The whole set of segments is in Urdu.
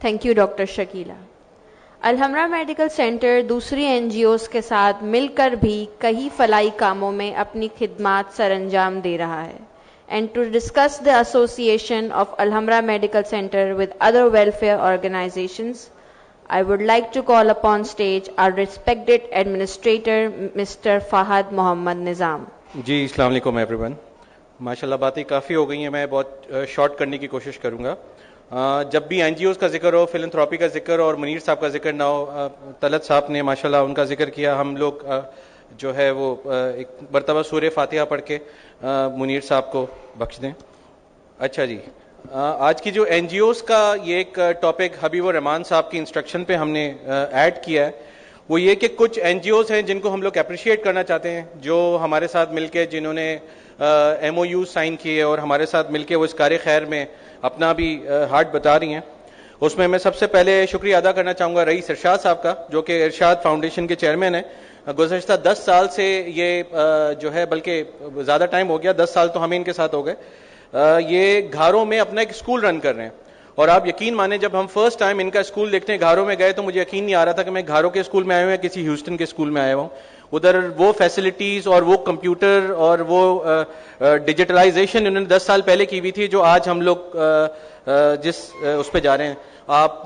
Thank you doctor Shakila. Alhamra medical centre دوسری NGOs کے ساتھ مل کر بھی کئی فلاحی کاموں میں اپنی خدمات سر انجام دے رہا ہے. And to discuss the association of Alhambra Medical Center with other welfare organizations, I would like to call upon stage our respected administrator, Mr. Fahad Mohammad Nizam. جی السلام علیکم ایوری ون. ماشاء اللہ باتیں کافی ہو گئی ہیں, میں بہت شارٹ کرنے کی کوشش کروں گا. جب بھی NGOs کا ذکر ہو, فلنتھراپی کا ذکر اور منیر صاحب کا ذکر نہ ہو, طلعت صاحب نے ماشاء اللہ ان کا ذکر کیا. ہم لوگ جو ہے وہ ایک مرتبہ سورہ فاتحہ پڑھ کے منیر صاحب کو بخش دیں. اچھا جی, آج کی جو NGOs کا یہ ایک ٹاپک حبیب الرحمان صاحب کی انسٹرکشن پہ ہم نے ایڈ کیا ہے, وہ یہ کہ کچھ NGOs ہیں جن کو ہم لوگ اپریشیٹ کرنا چاہتے ہیں, جو ہمارے ساتھ مل کے جنہوں نے MOU سائن کیے اور ہمارے ساتھ مل کے وہ اس کار خیر میں اپنا بھی ہارٹ بتا رہی ہیں. اس میں سب سے پہلے شکریہ ادا کرنا چاہوں گا رئیس ارشاد صاحب کا, جو کہ ارشاد فاؤنڈیشن کے چیئرمین ہیں. گزشتہ 10 سال سے یہ جو ہے, بلکہ زیادہ ٹائم ہو گیا, 10 سال تو ہمیں ان کے ساتھ ہو گئے, یہ گھاروں میں اپنا ایک اسکول رن کر رہے ہیں. اور آپ یقین مانیں, جب ہم فرسٹ ٹائم ان کا اسکول دیکھنے گھاروں میں گئے تو مجھے یقین نہیں آ رہا تھا کہ میں گھاروں کے اسکول میں آیا ہوں یا کسی ہیوسٹن کے اسکول میں آیا ہوں. ادھر وہ فیسلٹیز اور وہ کمپیوٹر اور وہ ڈیجیٹلائزیشن انہوں نے 10 سال پہلے کی ہوئی تھی, جو آج ہم لوگ جس اس پہ جا رہے ہیں.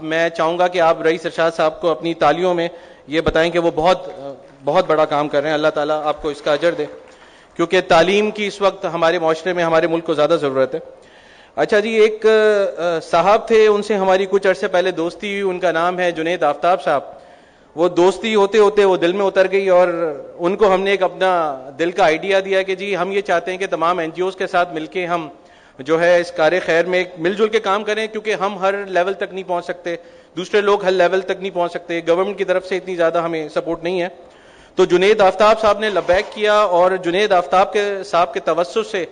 میں چاہوں گا کہ آپ رئیس ارشاد صاحب کو اپنی تالیوں میں یہ بتائیں کہ وہ بہت بڑا کام کر رہے ہیں. اللہ تعالیٰ آپ کو اس کا اجر دے, کیونکہ تعلیم کی اس وقت ہمارے معاشرے میں, ہمارے ملک کو زیادہ ضرورت ہے. اچھا جی, ایک صاحب تھے, ان سے ہماری کچھ عرصے پہلے دوستی ہوئی, ان کا نام ہے جنید آفتاب صاحب. وہ دوستی ہوتے ہوتے وہ دل میں اتر گئی, اور ان کو ہم نے ایک اپنا دل کا آئیڈیا دیا کہ جی ہم یہ چاہتے ہیں کہ تمام NGOs کے ساتھ مل کے ہم جو ہے اس کار خیر میں مل جل کے کام کریں, کیونکہ ہم ہر لیول تک نہیں پہنچ سکتے, دوسرے لوگ ہر لیول تک نہیں پہنچ سکتے, گورنمنٹ کی طرف سے اتنی زیادہ ہمیں سپورٹ نہیں ہے. تو جنید آفتاب صاحب نے لبیک کیا, اور جنید آفتاب صاحب کے توسط سے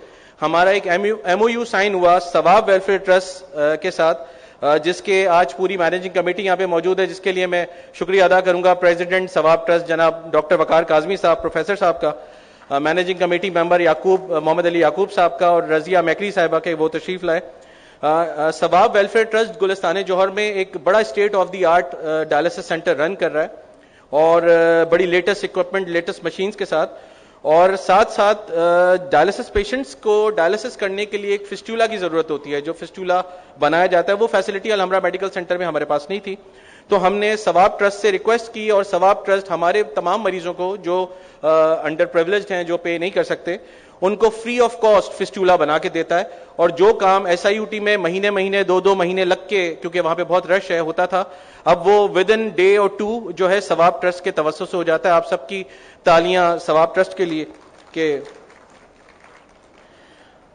ہمارا ایک MOU سائن ہوا ثواب ویلفیئر ٹرسٹ کے ساتھ, جس کے آج پوری مینیجنگ کمیٹی یہاں پہ موجود ہے, جس کے لیے میں شکریہ ادا کروں گا پریزیڈنٹ ثواب ٹرسٹ جناب ڈاکٹر وقار کاظمی صاحب پروفیسر صاحب کا, مینیجنگ کمیٹی ممبر محمد علی یعقوب صاحب کا, اور رضیہ میکری صاحبہ کے, وہ تشریف لائے. ثواب ویلفیئر ٹرسٹ گلستان جوہر میں ایک بڑا state of the art dialysis centre run کر رہا ہے, اور بڑی لیٹسٹ اکوپمنٹ, لیٹسٹ مشینز کے ساتھ. اور ساتھ ڈائلسس پیشنٹس کو ڈائلسس کرنے کے لیے ایک فسٹولا کی ضرورت ہوتی ہے, جو فسٹولا بنایا جاتا ہے, وہ فیسلٹی الحمرا میڈیکل سینٹر میں ہمارے پاس نہیں تھی. تو ہم نے ثواب ٹرسٹ سے ریکویسٹ کی, اور ثواب ٹرسٹ ہمارے تمام مریضوں کو جو انڈر پریویلیجڈ ہیں, جو پے نہیں کر سکتے, ان کو فری آف کاسٹ فسٹولا بنا کے دیتا ہے. اور جو کام SIUT میں مہینے 2 مہینے لگ کے, کیونکہ وہاں پہ بہت رش ہے, ہوتا تھا, اب وہ ودن ڈے اور 2 جو ہے ثواب ٹرسٹ کے توسط سے ہو جاتا ہے. آپ سب کی تالیاں ثواب ٹرسٹ کے لیے کہ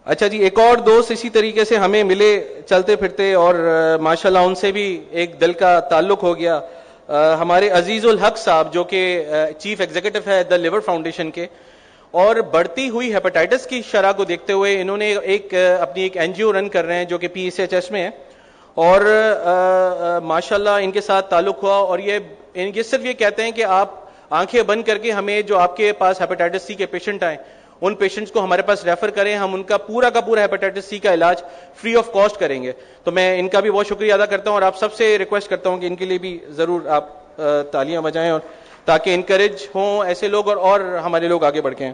اچھا جی. ایک اور دوست اسی طریقے سے ہمیں ملے چلتے پھرتے, اور ماشاءاللہ ان سے بھی ایک دل کا تعلق ہو گیا. ہمارے عزیز الحق صاحب, جو کہ چیف ایگزیکٹو ہے دا لیور فاؤنڈیشن کے, اور بڑھتی ہوئی ہیپاٹائٹس کی شرح کو دیکھتے ہوئے انہوں نے اپنی ایک NGO رن کر رہے ہیں, جو کہ PCHS میں ہے. اور ماشاءاللہ ان کے ساتھ تعلق ہوا, اور یہ صرف یہ کہتے ہیں کہ آپ آنکھیں بند کر کے ہمیں جو آپ کے پاس ہیپاٹائٹس C کے پیشنٹ آئیں, ان پیشنٹس کو ہمارے پاس ریفر کریں, ہم ان کا پورا ہیپاٹائٹس C کا علاج فری آف کاسٹ کریں گے. تو میں ان کا بھی بہت شکریہ ادا کرتا ہوں, اور آپ سب سے ریکویسٹ کرتا ہوں کہ ان کے لیے بھی ضرور آپ تالیاں بجائیں, اور تاکہ انکریج ہوں ایسے لوگ, اور ہمارے لوگ آگے بڑھ کے ہیں.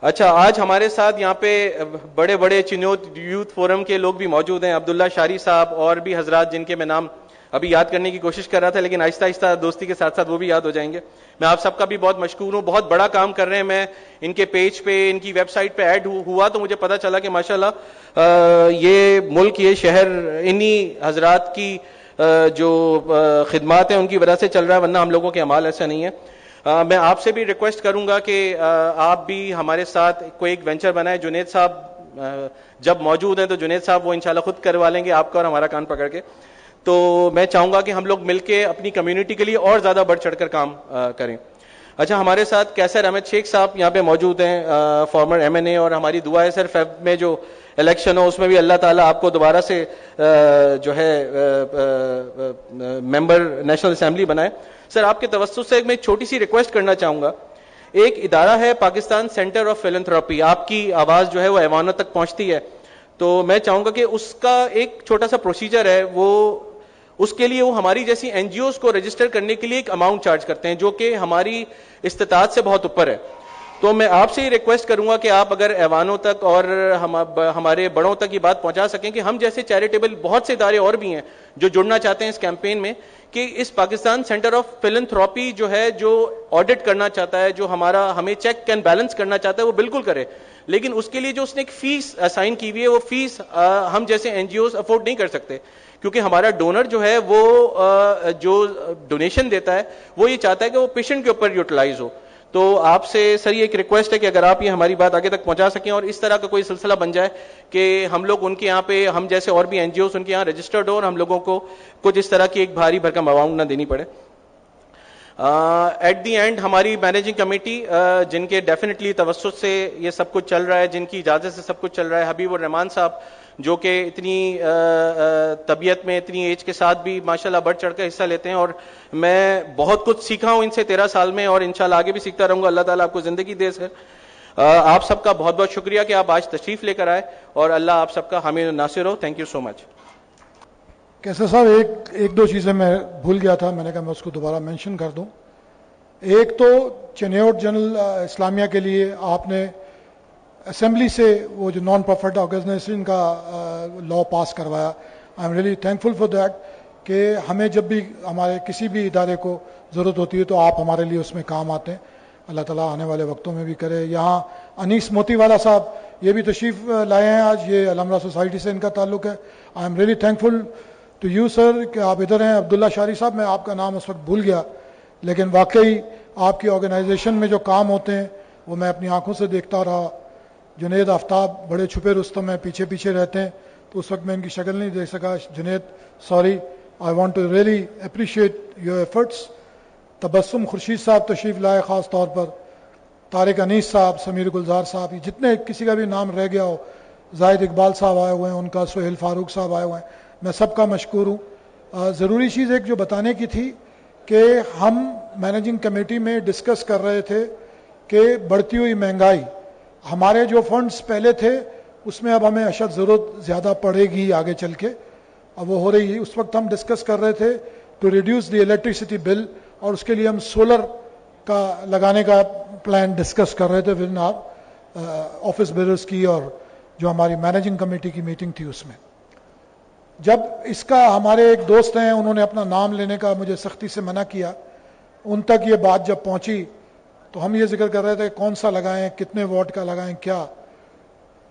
اچھا, آج ہمارے ساتھ یہاں پہ بڑے چنوت یوتھ فورم کے لوگ بھی موجود ہیں, عبداللہ شاری صاحب اور بھی حضرات, جن کے میں نام ابھی یاد کرنے کی کوشش کر رہا تھا, لیکن آہستہ دوستی کے ساتھ وہ بھی یاد ہو جائیں گے. میں آپ سب کا بھی بہت مشکور ہوں, بہت بڑا کام کر رہے ہیں. میں ان کے پیج پہ, ان کی ویب سائٹ پہ ایڈ ہوا تو مجھے پتا چلا کہ ماشاءاللہ یہ ملک, یہ شہر انہی حضرات کی جو خدمات ہیں ان کی وجہ سے چل رہا ہے, ورنہ ہم لوگوں کے اعمال ایسا نہیں ہے. میں آپ سے بھی ریکویسٹ کروں گا کہ آپ بھی ہمارے ساتھ کوئی ایک وینچر بنائیں. جنید صاحب جب موجود ہیں تو جنید صاحب وہ انشاءاللہ خود کروا لیں گے آپ کا اور ہمارا کان پکڑ کے. تو میں چاہوں گا کہ ہم لوگ مل کے اپنی کمیونٹی کے لیے اور زیادہ بڑھ چڑھ کر کام کریں. اچھا, ہمارے ساتھ کیسر احمد شیخ صاحب یہاں پہ موجود ہیں, فارمر MNA, اور ہماری دعا ہے سر فیب میں جو الیکشن ہو اس میں بھی اللہ تعالیٰ آپ کو دوبارہ سے جو ہے ممبر نیشنل اسمبلی بنائے. سر, آپ کے توسط سے میں ایک چھوٹی سی ریکویسٹ کرنا چاہوں گا. ایک ادارہ ہے پاکستان سینٹر آف فلنتھراپی, آپ کی آواز جو ہے وہ ایوانوں تک پہنچتی ہے, تو میں چاہوں گا کہ اس کا ایک چھوٹا سا پروسیجر ہے, وہ اس کے لیے وہ ہماری جیسی این جی اوز کو رجسٹر کرنے کے لیے ایک اماؤنٹ چارج کرتے ہیں جو کہ ہماری استطاعت سے بہت اوپر ہے. تو میں آپ سے یہ ریکویسٹ کروں گا کہ آپ اگر ایوانوں تک اور ہمارے بڑوں تک یہ بات پہنچا سکیں کہ ہم جیسے چیریٹیبل بہت سے ادارے اور بھی ہیں جو جڑنا چاہتے ہیں اس کیمپین میں, کہ اس پاکستان سینٹر آف فلنتھراپی جو ہے, جو آڈٹ کرنا چاہتا ہے, جو ہمیں چیک اینڈ بیلنس کرنا چاہتا ہے, وہ بالکل کرے, لیکن اس کے لیے جو اس نے ایک فیس اسائن کی ہوئی ہے, وہ فیس ہم جیسے این جی اوز افورڈ نہیں کر سکتے, کیونکہ ہمارا ڈونر جو ہے وہ جو ڈونیشن دیتا ہے وہ یہ چاہتا ہے کہ وہ پیشنٹ کے اوپر یوٹیلائز ہو. تو آپ سے سر یہ ایک ریکویسٹ ہے کہ اگر آپ یہ ہماری بات آگے تک پہنچا سکیں اور اس طرح کا کوئی سلسلہ بن جائے کہ ہم لوگ ان کے یہاں پہ, ہم جیسے اور بھی این جی اوز ان کے یہاں رجسٹرڈ ہو اور ہم لوگوں کو کچھ اس طرح کی ایک بھاری بھرکم اماؤنٹ نہ دینی پڑے. ایٹ دی اینڈ ہماری مینیجنگ کمیٹی جن کے ڈیفینیٹلی توسط سے یہ سب کچھ چل رہا ہے, جن کی اجازت سے سب کچھ چل رہا ہے, حبیب الرحمان صاحب جو کہ اتنی طبیعت میں اتنی ایج کے ساتھ بھی ماشاءاللہ بڑھ چڑھ کر حصہ لیتے ہیں, اور میں بہت کچھ سیکھا ہوں ان سے 13 سال میں, اور انشاءاللہ آگے بھی سیکھتا رہوں گا. اللہ تعالیٰ آپ کو زندگی دے سر. آپ سب کا بہت بہت شکریہ کہ آپ آج تشریف لے کر آئے, اور اللہ آپ سب کا حامی و ناصر ہو. تھینک یو سو مچ. کیسے صاحب ایک دو چیزیں میں بھول گیا تھا, میں نے کہا میں اس کو دوبارہ مینشن کر دوں. ایک تو چنیوٹ جنرل اسلامیہ کے لیے آپ نے اسمبلی سے وہ جو نان پروفٹ آرگنائزیشن کا لا پاس کروایا, I am really thankful for that, کہ ہمیں جب بھی ہمارے کسی بھی ادارے کو ضرورت ہوتی ہے تو آپ ہمارے لیے اس میں کام آتے ہیں. اللہ تعالیٰ آنے والے وقتوں میں بھی کرے. یہاں انیس موتی والا صاحب یہ بھی تشریف لائے ہیں آج, یہ الحمرہ سوسائٹی سے ان کا تعلق ہے. I am really thankful to you sir کہ آپ ادھر ہیں. عبداللہ شاری صاحب, میں آپ کا نام اس وقت بھول گیا, لیکن واقعی آپ کی آرگنائزیشن میں جو کام ہوتے ہیں وہ میں اپنی آنکھوں سے دیکھتا رہا. جنید آفتاب بڑے چھپے رستم ہیں, پیچھے پیچھے رہتے ہیں, تو اس وقت میں ان کی شکل نہیں دیکھ سکا. Junaid sorry, I want to really appreciate your efforts. Tabassum Khurshid sahab تشریف لائے خاص طور پر, طارق انیس صاحب, سمیر گلزار صاحب, جتنے کسی کا بھی نام رہ گیا ہو, زاہد اقبال صاحب آئے ہوئے ہیں ان کا, سہیل فاروق صاحب آئے ہوئے ہیں, میں سب کا مشکور ہوں. ضروری چیز ایک جو بتانے کی تھی کہ ہم مینیجنگ کمیٹی میں ڈسکس کر رہے تھے کہ بڑھتی ہوئی مہنگائی, ہمارے جو فنڈز پہلے تھے اس میں اب ہمیں اشد ضرورت زیادہ پڑے گی آگے چل کے, اب وہ ہو رہی ہے. اس وقت ہم ڈسکس کر رہے تھے ٹو ریڈیوس دی الیکٹریسٹی بل, اور اس کے لیے ہم سولر کا لگانے کا پلان ڈسکس کر رہے تھے ود آپ آفس بیررز کی, اور جو ہماری مینیجنگ کمیٹی کی میٹنگ تھی اس میں. جب اس کا ہمارے ایک دوست ہیں, انہوں نے اپنا نام لینے کا مجھے سختی سے منع کیا, ان تک یہ بات جب پہنچی تو ہم یہ ذکر کر رہے تھے کون سا لگائیں, کتنے واٹ کا لگائیں, کیا.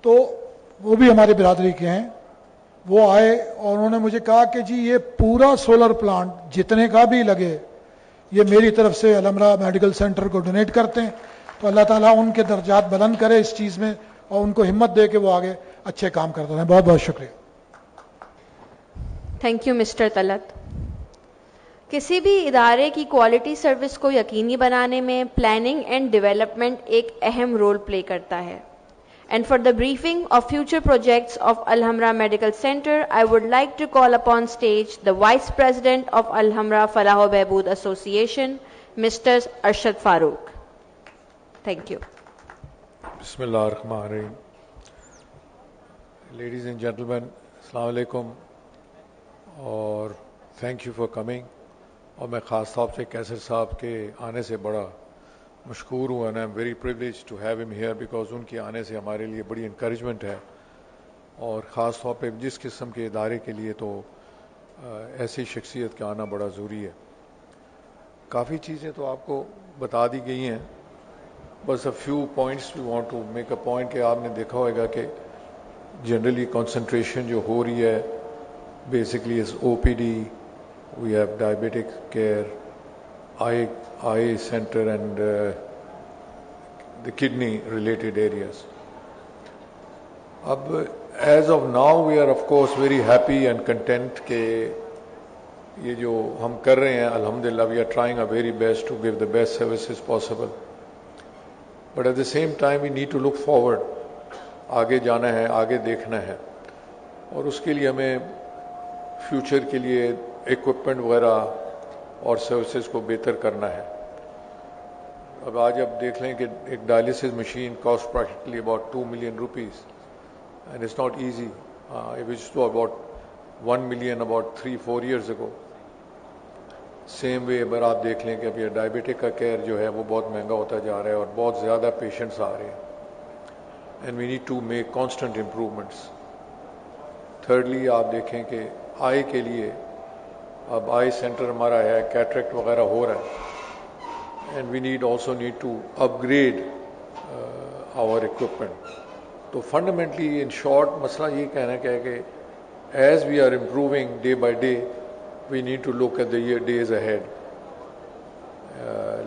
تو وہ بھی ہماری برادری کے ہیں, وہ آئے اور انہوں نے مجھے کہا کہ جی یہ پورا سولر پلانٹ جتنے کا بھی لگے یہ میری طرف سے الحمرہ میڈیکل سینٹر کو ڈونیٹ کرتے ہیں. تو اللہ تعالیٰ ان کے درجات بلند کرے اس چیز میں, اور ان کو ہمت دے کہ وہ آگے اچھے کام کرتے رہیں. بہت بہت شکریہ. Thank you mister Talat. کسی بھی ادارے کی کوالٹی سروس کو یقینی بنانے میں پلاننگ اینڈ ڈیولپمنٹ ایک اہم رول پلے کرتا ہے. And for the briefing of future projects of Al-Hamra Medical Center, I would like to call upon stage the Vice President of Al-Hamra Falah wa Behbood Association, Mr. Arshad Farooq. Thank you. Bismillah ar-Rahman ar-Rahim. Ladies and gentlemen, Assalamu alaikum, اور thank you for coming. اور میں خاص طور سے کیسر صاحب کے آنے سے بڑا مشکور ہوں, and I'm very privileged to have him here because ان کے آنے سے ہمارے لیے بڑی انکریجمنٹ ہے, اور خاص طور پہ جس قسم کے ادارے کے لیے تو ایسی شخصیت کا آنا بڑا ضروری ہے. کافی چیزیں تو آپ کو بتا دی گئی ہیں, بس a few points we want to make a point کہ آپ نے دیکھا ہوگا کہ جنرلی کنسنٹریشن جو ہو رہی ہے basically is OPD, we have diabetic care, eye center and the kidney related areas. As of now we are of course very happy and content کہ یہ جو ہم کر رہے ہیں الحمدللہ we are trying our very best to give the best services possible, but at the same time we need to look forward. آگے جانا ہے, آگے دیکھنا ہے, اور اس کے لیے ہمیں فیوچر کے لیے ایکوپمنٹ وغیرہ اور سروسز کو بہتر کرنا ہے. اب آج آپ دیکھ لیں کہ ایک dialysis machine cost practically about 2 million rupees, and it's not easy. It was to about 1 million about 3-4 years ago. Same way اگر آپ دیکھ لیں کہ اب یہ ڈائبٹک کا کیئر جو ہے وہ بہت مہنگا ہوتا جا رہا ہے اور بہت زیادہ پیشنٹس آ رہے ہیں and we need to make constant improvements. Thirdly آپ دیکھیں کہ آئی کے لیے اب آئی سینٹر ہمارا ہے, کیٹریکٹ وغیرہ ہو رہا ہے and we need also need to upgrade our equipment. تو فنڈامنٹلی ان شارٹ مسئلہ یہ کہنا ہے کہ as we are improving day by day we need to look at the days ahead.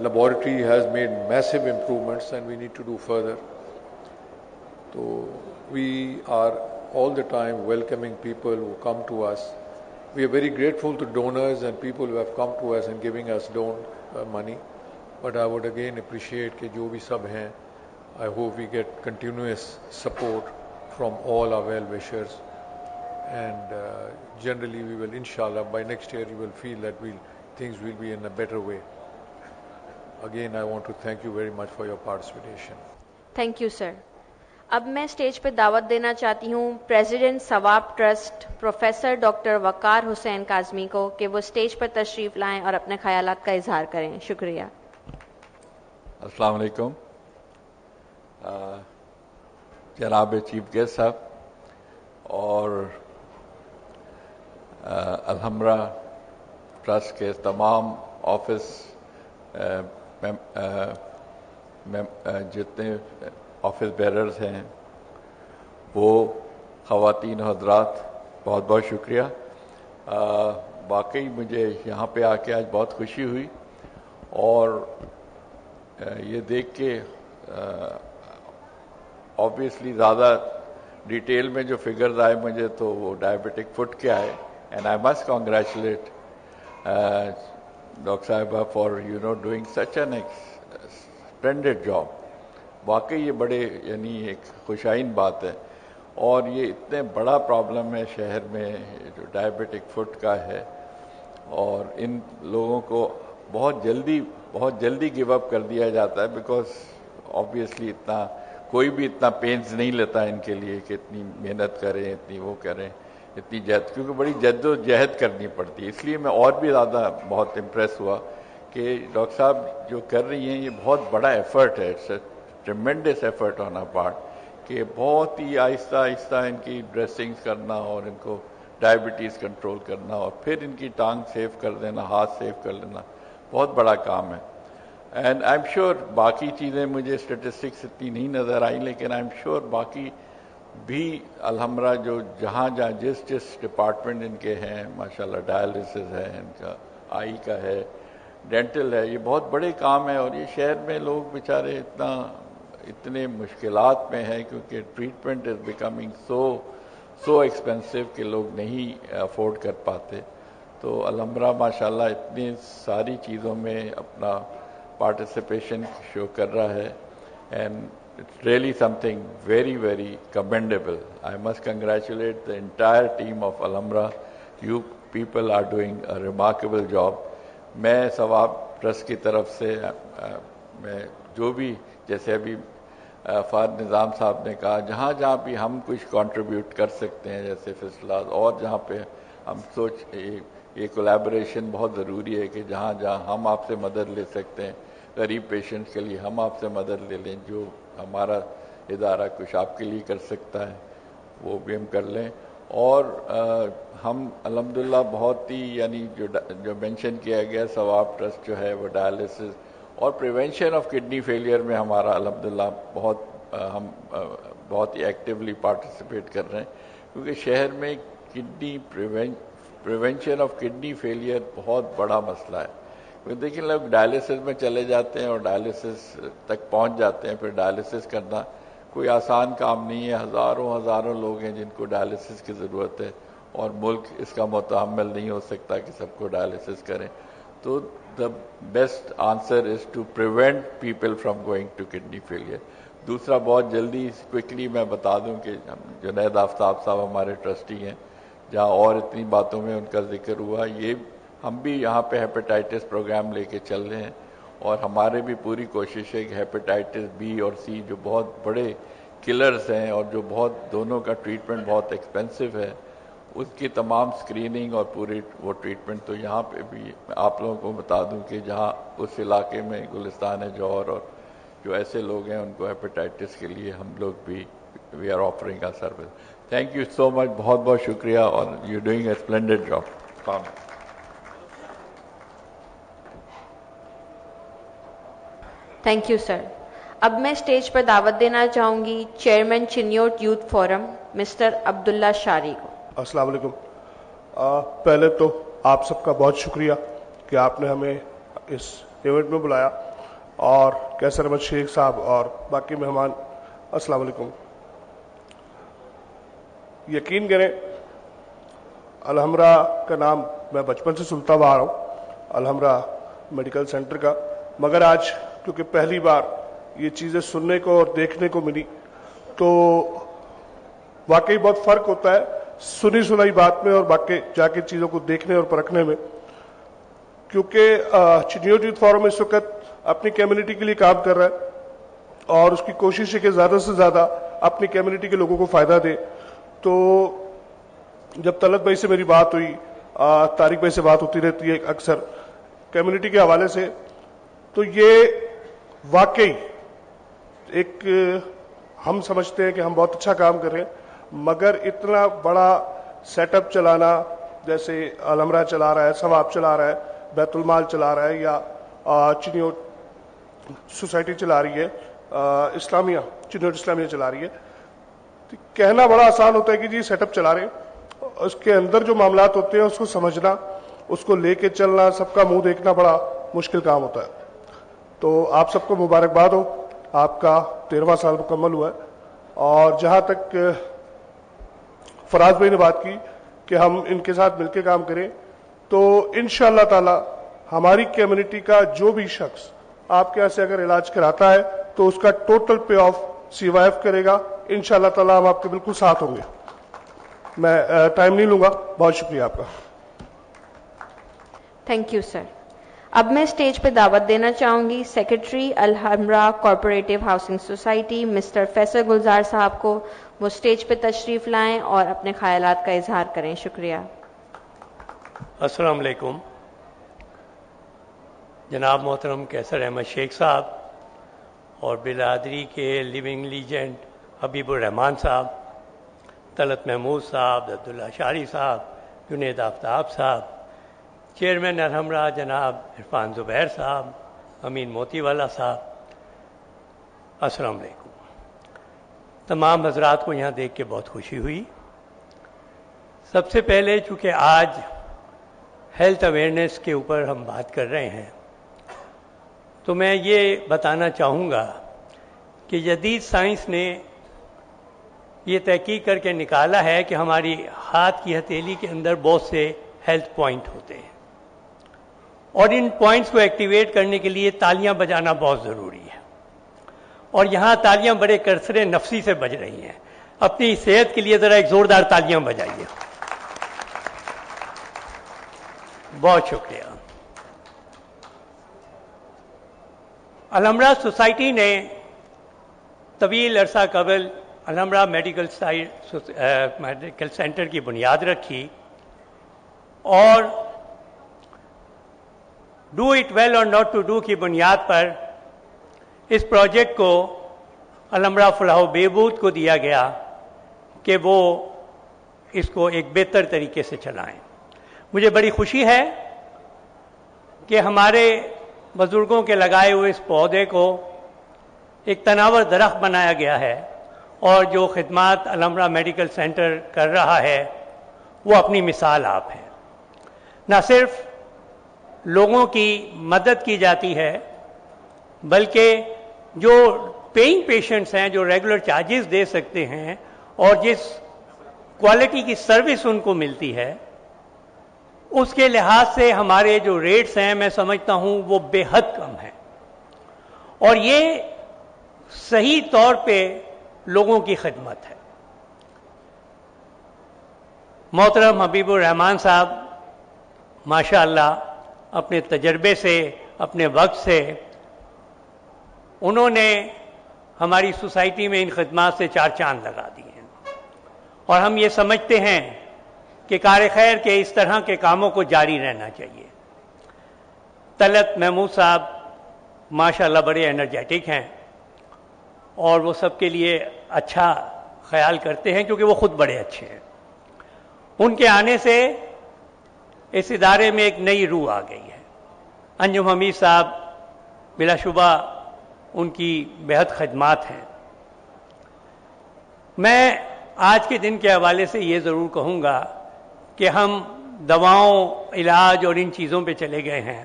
Laboratory has made massive improvements and we need to do further. So we are all the time welcoming people who come to us. We are very grateful to donors and people who have come to us and giving us money. But I would again appreciate کہ جو بھی سب ہیں, I hope we get continuous support from all our well-wishers. And generally we will, inshallah, by next year you will feel that things will be in a better way. Again, I want to thank you very much for your participation. Thank you sir. اب میں اسٹیج پہ دعوت دینا چاہتی ہوں پریزیڈنٹ ثواب ٹرسٹ پروفیسر ڈاکٹر وقار حسین کاظمی کو کہ وہ اسٹیج پر تشریف لائیں اور اپنے خیالات کا اظہار کریں. شکریہ. السلام علیکم. جناب چیف گیسٹ صاحب اور الحمرا ٹرسٹ کے تمام آفس جتنے آفس بیررز ہیں, وہ خواتین و حضرات, بہت بہت شکریہ. واقعی مجھے یہاں پہ آ کے آج بہت خوشی ہوئی اور یہ دیکھ کے آبویسلی زیادہ ڈیٹیل میں جو فگرز آئے مجھے تو وہ ڈائبٹک فٹ کے آئے. And I must congratulate Dr. Sahiba for doing such an splendid job. واقعی یہ بڑے یعنی ایک خوشائن بات ہے اور یہ اتنے بڑا پرابلم ہے شہر میں جو ڈائبٹک فٹ کا ہے اور ان لوگوں کو بہت جلدی گیو اپ کر دیا جاتا ہے بیکاز obviously کوئی بھی اتنا پینز نہیں لیتا ان کے لیے کہ اتنی محنت کریں, اتنی وہ کریں, اتنی کیونکہ بڑی جد و جہد کرنی پڑتی ہے. اس لیے میں اور بھی زیادہ بہت امپریس ہوا کہ ڈاکٹر صاحب جو کر رہی ہیں یہ بہت بڑا ایفرٹ ہے. It's a tremendous effort on our part کہ بہت ہی آہستہ آہستہ ان کی ڈریسنگز کرنا اور ان کو ڈائبٹیز کنٹرول کرنا اور پھر ان کی ٹانگ سیو کر دینا, ہاتھ سیو کر لینا, بہت بڑا کام ہے. اینڈ آئی ایم شیور باقی چیزیں مجھے اسٹیٹسٹکس اتنی نہیں نظر آئی لیکن آئی ایم شیور باقی بھی الحمرہ جو جہاں جس ڈپارٹمنٹ ان کے ہیں, ماشاءاللہ ڈائلسس ہے ان کا, آئی کا ہے, ڈینٹل ہے, یہ بہت بڑے کام ہے. اور یہ شہر میں لوگ بیچارے اتنے مشکلات میں ہیں کیونکہ treatment is becoming so expensive کہ لوگ نہیں افورڈ کر پاتے. تو الحمرہ ماشاءاللہ اتنی ساری چیزوں میں اپنا پارٹیسپیشن شو کر رہا ہے and it's really something very, very commendable. I must congratulate the entire team of Alhambra. You people are doing a remarkable job. میں ثواب ٹرسٹ کی طرف سے میں جو بھی جیسے ابھی فہد نظام صاحب نے کہا جہاں بھی ہم کچھ کنٹریبیوٹ کر سکتے ہیں جیسے فیصلات اور جہاں پہ ہم یہ کولیبریشن بہت ضروری ہے کہ جہاں ہم آپ سے مدد لے سکتے ہیں, غریب پیشنٹس کے لیے ہم آپ سے مدد لے لیں, جو ہمارا ادارہ کچھ آپ کے لیے کر سکتا ہے وہ بھی ہم کر لیں. اور ہم الحمدللہ بہت ہی یعنی جو مینشن کیا گیا ثواب ٹرسٹ جو ہے وہ ڈائلسس اور پریونشن آف کڈنی فیلئر میں ہمارا الحمدللہ ہم بہت ہی ایکٹیولی پارٹیسپیٹ کر رہے ہیں کیونکہ شہر میں kidney prevention of kidney failure بہت بڑا مسئلہ ہے. دیکھیں لوگ ڈائلسس میں چلے جاتے ہیں اور ڈائلسس تک پہنچ جاتے ہیں, پھر ڈائلسس کرنا کوئی آسان کام نہیں ہے. ہزاروں لوگ ہیں جن کو ڈائلسس کی ضرورت ہے اور ملک اس کا متحمل نہیں ہو سکتا کہ سب کو ڈائلسس کریں. تو the best answer is to prevent people from going to kidney failure. دوسرا بہت جلدی کوئکلی میں بتا دوں کہ جنید آفتاب صاحب ہمارے ٹرسٹی ہیں, جہاں اور اتنی باتوں میں ان کا ذکر ہوا, یہ ہم بھی یہاں پہ ہیپیٹائٹس پروگرام لے کے چل رہے ہیں اور ہمارے بھی پوری کوشش ہے کہ ہیپیٹائٹس بی اور سی جو بہت بڑے کلرز ہیں اور جو بہت دونوں کا ٹریٹمنٹ بہت ایکسپینسو ہے اس کی تمام اسکریننگ اور پوری وہ ٹریٹمنٹ. تو یہاں پہ بھی آپ لوگوں کو بتا دوں کہ جہاں اس علاقے میں گلستان جوہر اور جو ایسے لوگ ہیں ان کو ہیپیٹائٹس کے لیے ہم لوگ بھی we are offering a service. Thank you so much, بہت بہت شکریہ, اور you doing a splendid job. Thank you sir. اب میں اسٹیج پر دعوت دینا چاہوں گی chairman Chiniot youth forum mister Abdullah Shari کو. السلام علیکم. پہلے تو آپ سب کا بہت شکریہ کہ آپ نے ہمیں اس ایونٹ میں بلایا, اور کیسر احمد شیخ صاحب اور باقی مہمان, السلام علیکم. یقین کریں الحمرا کا نام میں بچپن سے سنتا ہوا آ رہا ہوں, الحمرا میڈیکل سینٹر کا, مگر آج کیونکہ پہلی بار یہ چیزیں سننے کو اور دیکھنے کو ملی تو واقعی بہت فرق ہوتا ہے سنی سنائی بات میں اور باقی جا کے چیزوں کو دیکھنے اور پرکھنے میں. کیونکہ چنیوٹ یوتھ فورم اس وقت اپنی کمیونٹی کے لیے کام کر رہا ہے اور اس کی کوشش ہے کہ زیادہ سے زیادہ اپنی کمیونٹی کے لوگوں کو فائدہ دے. تو جب طلعت بھائی سے میری بات ہوئی, طارق بھائی سے بات ہوتی رہتی ہے اکثر کمیونٹی کے حوالے سے, تو یہ واقعی ایک ہم سمجھتے ہیں کہ ہم بہت اچھا کام کر رہے ہیں, مگر اتنا بڑا سیٹ اپ چلانا, جیسے الحمرا چلا رہا ہے, ثواب چلا رہا ہے, بیت المال چلا رہا ہے, یا چنیوٹ سوسائٹی چلا رہی ہے, اسلامیہ چنیوٹ اسلامیہ چلا رہی ہے, کہنا بڑا آسان ہوتا ہے کہ جی سیٹ اپ چلا رہے ہیں, اس کے اندر جو معاملات ہوتے ہیں اس کو سمجھنا, اس کو لے کے چلنا, سب کا منہ دیکھنا بڑا مشکل کام ہوتا ہے. تو آپ سب کو مبارکباد ہو, آپ کا 13واں سال مکمل ہوا ہے. اور جہاں تک فراز بھائی نے بات کی کہ ہم ان کے ساتھ مل کے کام کریں, تو انشاءاللہ تعالی ہماری کمیونٹی کا جو بھی شخص آپ کے یہاں سے اگر علاج کراتا ہے تو اس کا ٹوٹل پے آف سروائیو کرے گا. انشاءاللہ تعالی ہم آپ کے بالکل ساتھ ہوں گے. میں ٹائم نہیں لوں گا, بہت شکریہ آپ کا. Thank you sir. اب میں اسٹیج پہ دعوت دینا چاہوں گی secretary Alhamra cooperative housing society mister Faisal Gulzar sahab کو. وہ اسٹیج پہ تشریف لائیں اور اپنے خیالات کا اظہار کریں. شکریہ. السلام علیکم. جناب محترم کیسر احمد شیخ صاحب اور برادری کے لیونگ لیجنڈ حبیب الرحمان صاحب, طلعت محمود صاحب, عبداللہ شاری صاحب, جنید آفتاب صاحب, چیئرمین الحمرا جناب عرفان زبیر صاحب, امین موتی والا صاحب, السلام علیکم. تمام حضرات کو یہاں دیکھ کے بہت خوشی ہوئی. سب سے پہلے چونکہ آج ہیلتھ اویئرنیس کے اوپر ہم بات کر رہے ہیں, تو میں یہ بتانا چاہوں گا کہ جدید سائنس نے یہ تحقیق کر کے نکالا ہے کہ ہماری ہاتھ کی ہتھیلی کے اندر بہت سے ہیلتھ پوائنٹ ہوتے ہیں, اور ان پوائنٹس کو ایکٹیویٹ کرنے کے لیے تالیاں بجانا بہت ضروری ہے. اور یہاں تالیاں بڑے کرسر نفسی سے بج رہی ہیں. اپنی صحت کے لیے ذرا ایک زوردار تالیاں بجائیے. بہت شکریہ. الحمرا سوسائٹی نے طویل عرصہ قبل الحمرا میڈیکل سینٹر کی بنیاد رکھی, اور ڈو اٹ ویل اور ناٹ ٹو ڈو کی بنیاد پر اس پروجیکٹ کو الحمرا فلاح و بہبود کو دیا گیا کہ وہ اس کو ایک بہتر طریقے سے چلائیں. مجھے بڑی خوشی ہے کہ ہمارے بزرگوں کے لگائے ہوئے اس پودے کو ایک تناور درخت بنایا گیا ہے, اور جو خدمات الحمرا میڈیکل سینٹر کر رہا ہے وہ اپنی مثال آپ ہے. نہ صرف لوگوں کی مدد کی جاتی ہے, بلکہ جو پیئنگ پیشنٹس ہیں, جو ریگولر چارجز دے سکتے ہیں, اور جس کوالٹی کی سروس ان کو ملتی ہے, اس کے لحاظ سے ہمارے جو ریٹس ہیں میں سمجھتا ہوں وہ بے حد کم ہیں, اور یہ صحیح طور پہ لوگوں کی خدمت ہے. محترم حبیب الرحمان صاحب ماشاء اللہ اپنے تجربے سے, اپنے وقت سے, انہوں نے ہماری سوسائٹی میں ان خدمات سے 4 چاند لگا دیے ہیں, اور ہم یہ سمجھتے ہیں کہ کار خیر کے اس طرح کے کاموں کو جاری رہنا چاہیے. طلعت محمود صاحب ماشاءاللہ بڑے انرجیٹک ہیں اور وہ سب کے لیے اچھا خیال کرتے ہیں کیونکہ وہ خود بڑے اچھے ہیں. ان کے آنے سے اس ادارے میں ایک نئی روح آ گئی ہے. انجم حمید صاحب بلا شبہ ان کی بہت خدمات ہیں. میں آج کے دن کے حوالے سے یہ ضرور کہوں گا کہ ہم دواؤں، علاج اور ان چیزوں پہ چلے گئے ہیں،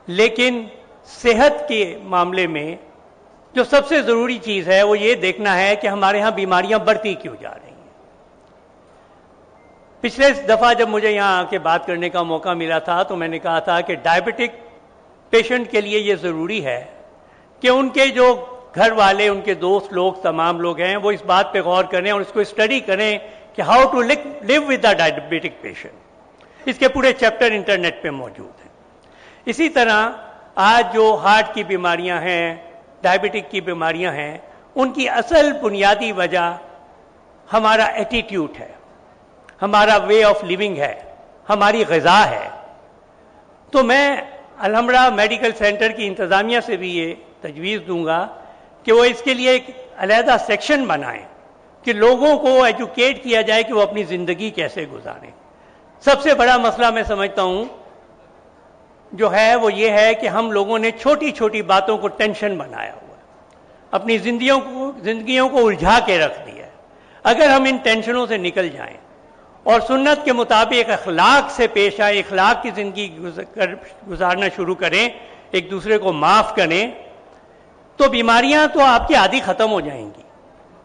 لیکن صحت کے معاملے میں جو سب سے ضروری چیز ہے وہ یہ دیکھنا ہے کہ ہمارے ہاں بیماریاں بڑھتی کیوں جا رہی ہیں. پچھلے دفعہ جب مجھے یہاں آ کے بات کرنے کا موقع ملا تھا تو میں نے کہا تھا کہ ڈائبٹک پیشنٹ کے لیے یہ ضروری ہے کہ ان کے جو گھر والے، ان کے دوست لوگ، تمام لوگ ہیں، وہ اس بات پہ غور کریں اور اس کو اسٹڈی کریں کہ how to live with the diabetic patient. اس کے پورے چیپٹر انٹرنیٹ پہ موجود ہیں. اسی طرح آج جو ہارٹ کی بیماریاں ہیں، ڈائبٹک کی بیماریاں ہیں، ان کی اصل بنیادی وجہ ہمارا ایٹیٹیوڈ ہے، ہمارا وے آف لیونگ ہے، ہماری غذا ہے. تو میں الحمرا میڈیکل سینٹر کی انتظامیہ سے بھی یہ تجویز دوں گا کہ وہ اس کے لیے ایک علیحدہ سیکشن بنائیں کہ لوگوں کو ایجوکیٹ کیا جائے کہ وہ اپنی زندگی کیسے گزاریں. سب سے بڑا مسئلہ میں سمجھتا ہوں جو ہے وہ یہ ہے کہ ہم لوگوں نے چھوٹی چھوٹی باتوں کو ٹینشن بنایا ہوا ہے، اپنی زندگیوں کو الجھا کے رکھ دیا ہے. اگر ہم ان ٹینشنوں سے نکل جائیں اور سنت کے مطابق اخلاق سے پیش آئے، اخلاق کی زندگی گزارنا شروع کریں، ایک دوسرے کو معاف کریں، تو بیماریاں تو آپ کی آدھی ختم ہو جائیں گی.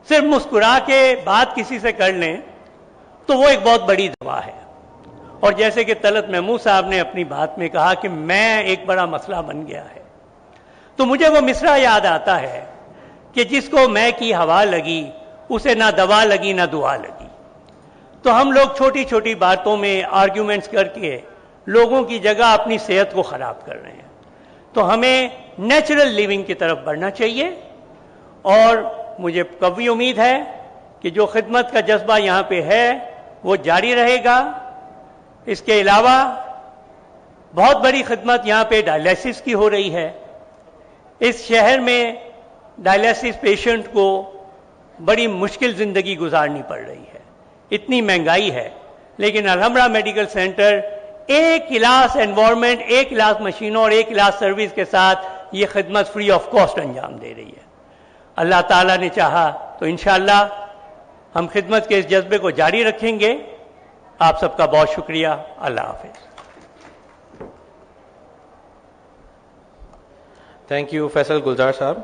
صرف مسکرا کے بات کسی سے کر لیں تو وہ ایک بہت بڑی دوا ہے. اور جیسے کہ طلعت محمود صاحب نے اپنی بات میں کہا کہ میں ایک بڑا مسئلہ بن گیا ہے، تو مجھے وہ مصرع یاد آتا ہے کہ جس کو میں کی ہوا لگی اسے نہ دوا لگی نہ دعا لگی. تو ہم لوگ چھوٹی چھوٹی باتوں میں آرگیومنٹس کر کے لوگوں کی جگہ اپنی صحت کو خراب کر رہے ہیں. تو ہمیں نیچرل لیونگ کی طرف بڑھنا چاہیے اور مجھے قوی امید ہے کہ جو خدمت کا جذبہ یہاں پہ ہے وہ جاری رہے گا. اس کے علاوہ بہت بڑی خدمت یہاں پہ ڈائلیسس کی ہو رہی ہے. اس شہر میں ڈائلیسس پیشنٹ کو بڑی مشکل زندگی گزارنی پڑ رہی ہے، اتنی مہنگائی ہے، لیکن الحمرا میڈیکل سینٹر ایک کلاس انوائرمنٹ، ایک کلاس مشینوں اور ایک کلاس سروس کے ساتھ یہ خدمت فری آف کاسٹ انجام دے رہی ہے. اللہ تعالیٰ نے چاہا تو انشاءاللہ ہم خدمت کے اس جذبے کو جاری رکھیں گے. آپ سب کا بہت شکریہ. اللہ حافظ. تھینک یو فیصل گلزار صاحب.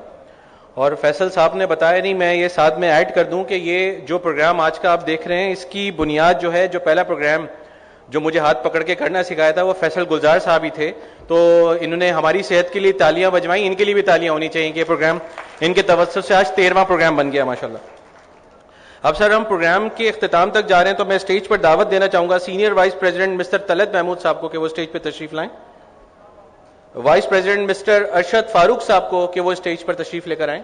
اور فیصل صاحب نے بتایا نہیں، میں یہ ساتھ میں ایڈ کر دوں کہ یہ جو پروگرام آج کا آپ دیکھ رہے ہیں اس کی بنیاد جو ہے، جو پہلا پروگرام جو مجھے ہاتھ پکڑ کے کرنا سکھایا تھا وہ فیصل گلزار صاحب ہی تھے. تو انہوں نے ہماری صحت کے لیے تالیاں بجوائیں، ان کے لیے بھی تالیاں ہونی چاہیے کہ یہ پروگرام ان کے توسط سے آج 13واں پروگرام بن گیا ماشاءاللہ. اب سر ہم پروگرام کے اختتام تک جا رہے ہیں تو میں اسٹیج پر دعوت دینا چاہوں گا senior vice president mister Talat Mahmood sahab کو کہ وہ اسٹیج پہ تشریف لائیں. Vice president mister Arshad Farooq sahab کو کہ وہ اسٹیج پر تشریف لے کر آئیں.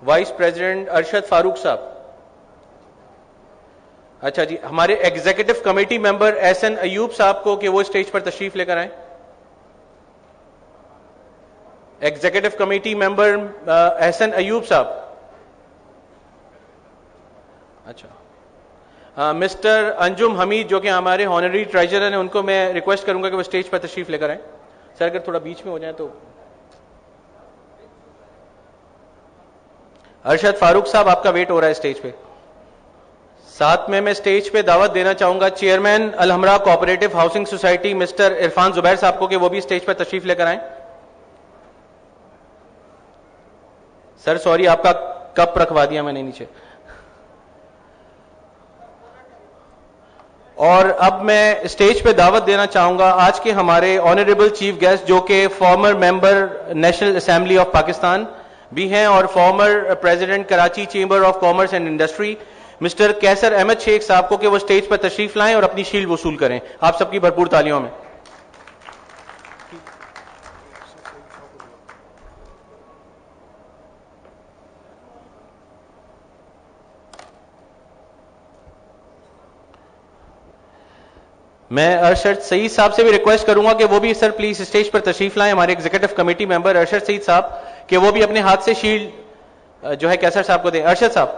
وائس پریزیڈنٹ ارشد فاروق صاحب. اچھا جی، ہمارے ایگزیکٹو کمیٹی ممبر احسن ایوب صاحب کو کہ وہ اسٹیج پر تشریف لے کر آئیں. ایگزیکٹو کمیٹی ممبر احسن ایوب صاحب. اچھا، مسٹر انجم حمید جو کہ ہمارے ہانرری ٹریجرر ہیں، ان کو میں ریکویسٹ کروں گا کہ وہ اسٹیج پر تشریف لے کر آئیں. سر اگر تھوڑا بیچ میں ہو جائیں تو. ارشد فاروق صاحب آپ کا ویٹ ہو رہا ہے اسٹیج پہ. ساتھ میں اسٹیج پہ دعوت دینا چاہوں گا chairman Alhamra cooperative housing society mister Irfan Zubair sahab کو کہ وہ بھی اسٹیج پر تشریف لے کر آئیں. سر سوری، آپ کا کپ رکھوا دیا میں نے نیچے. اور اب میں اسٹیج پہ دعوت دینا چاہوں گا آج کے ہمارے آنریبل چیف گیسٹ جو کہ former member national assembly of Pakistan بھی ہیں اور former president Karachi chamber of commerce and industry mister Qaiser Ahmed شیخ صاحب کو کہ وہ اسٹیج پر تشریف لائیں اور اپنی شیلڈ وصول کریں. آپ سب کی بھرپور تالیوں میں. میں ارشد سعید صاحب سے بھی ریکویسٹ کروں گا کہ وہ بھی سر پلیز اسٹیج پر تشریف لائیں, ہمارے ایگزیکٹو کمیٹی ممبر ارشد سعید صاحب, کہ وہ بھی اپنے ہاتھ سے شیلڈ جو ہے کیسر صاحب کو دیں. ارشد صاحب.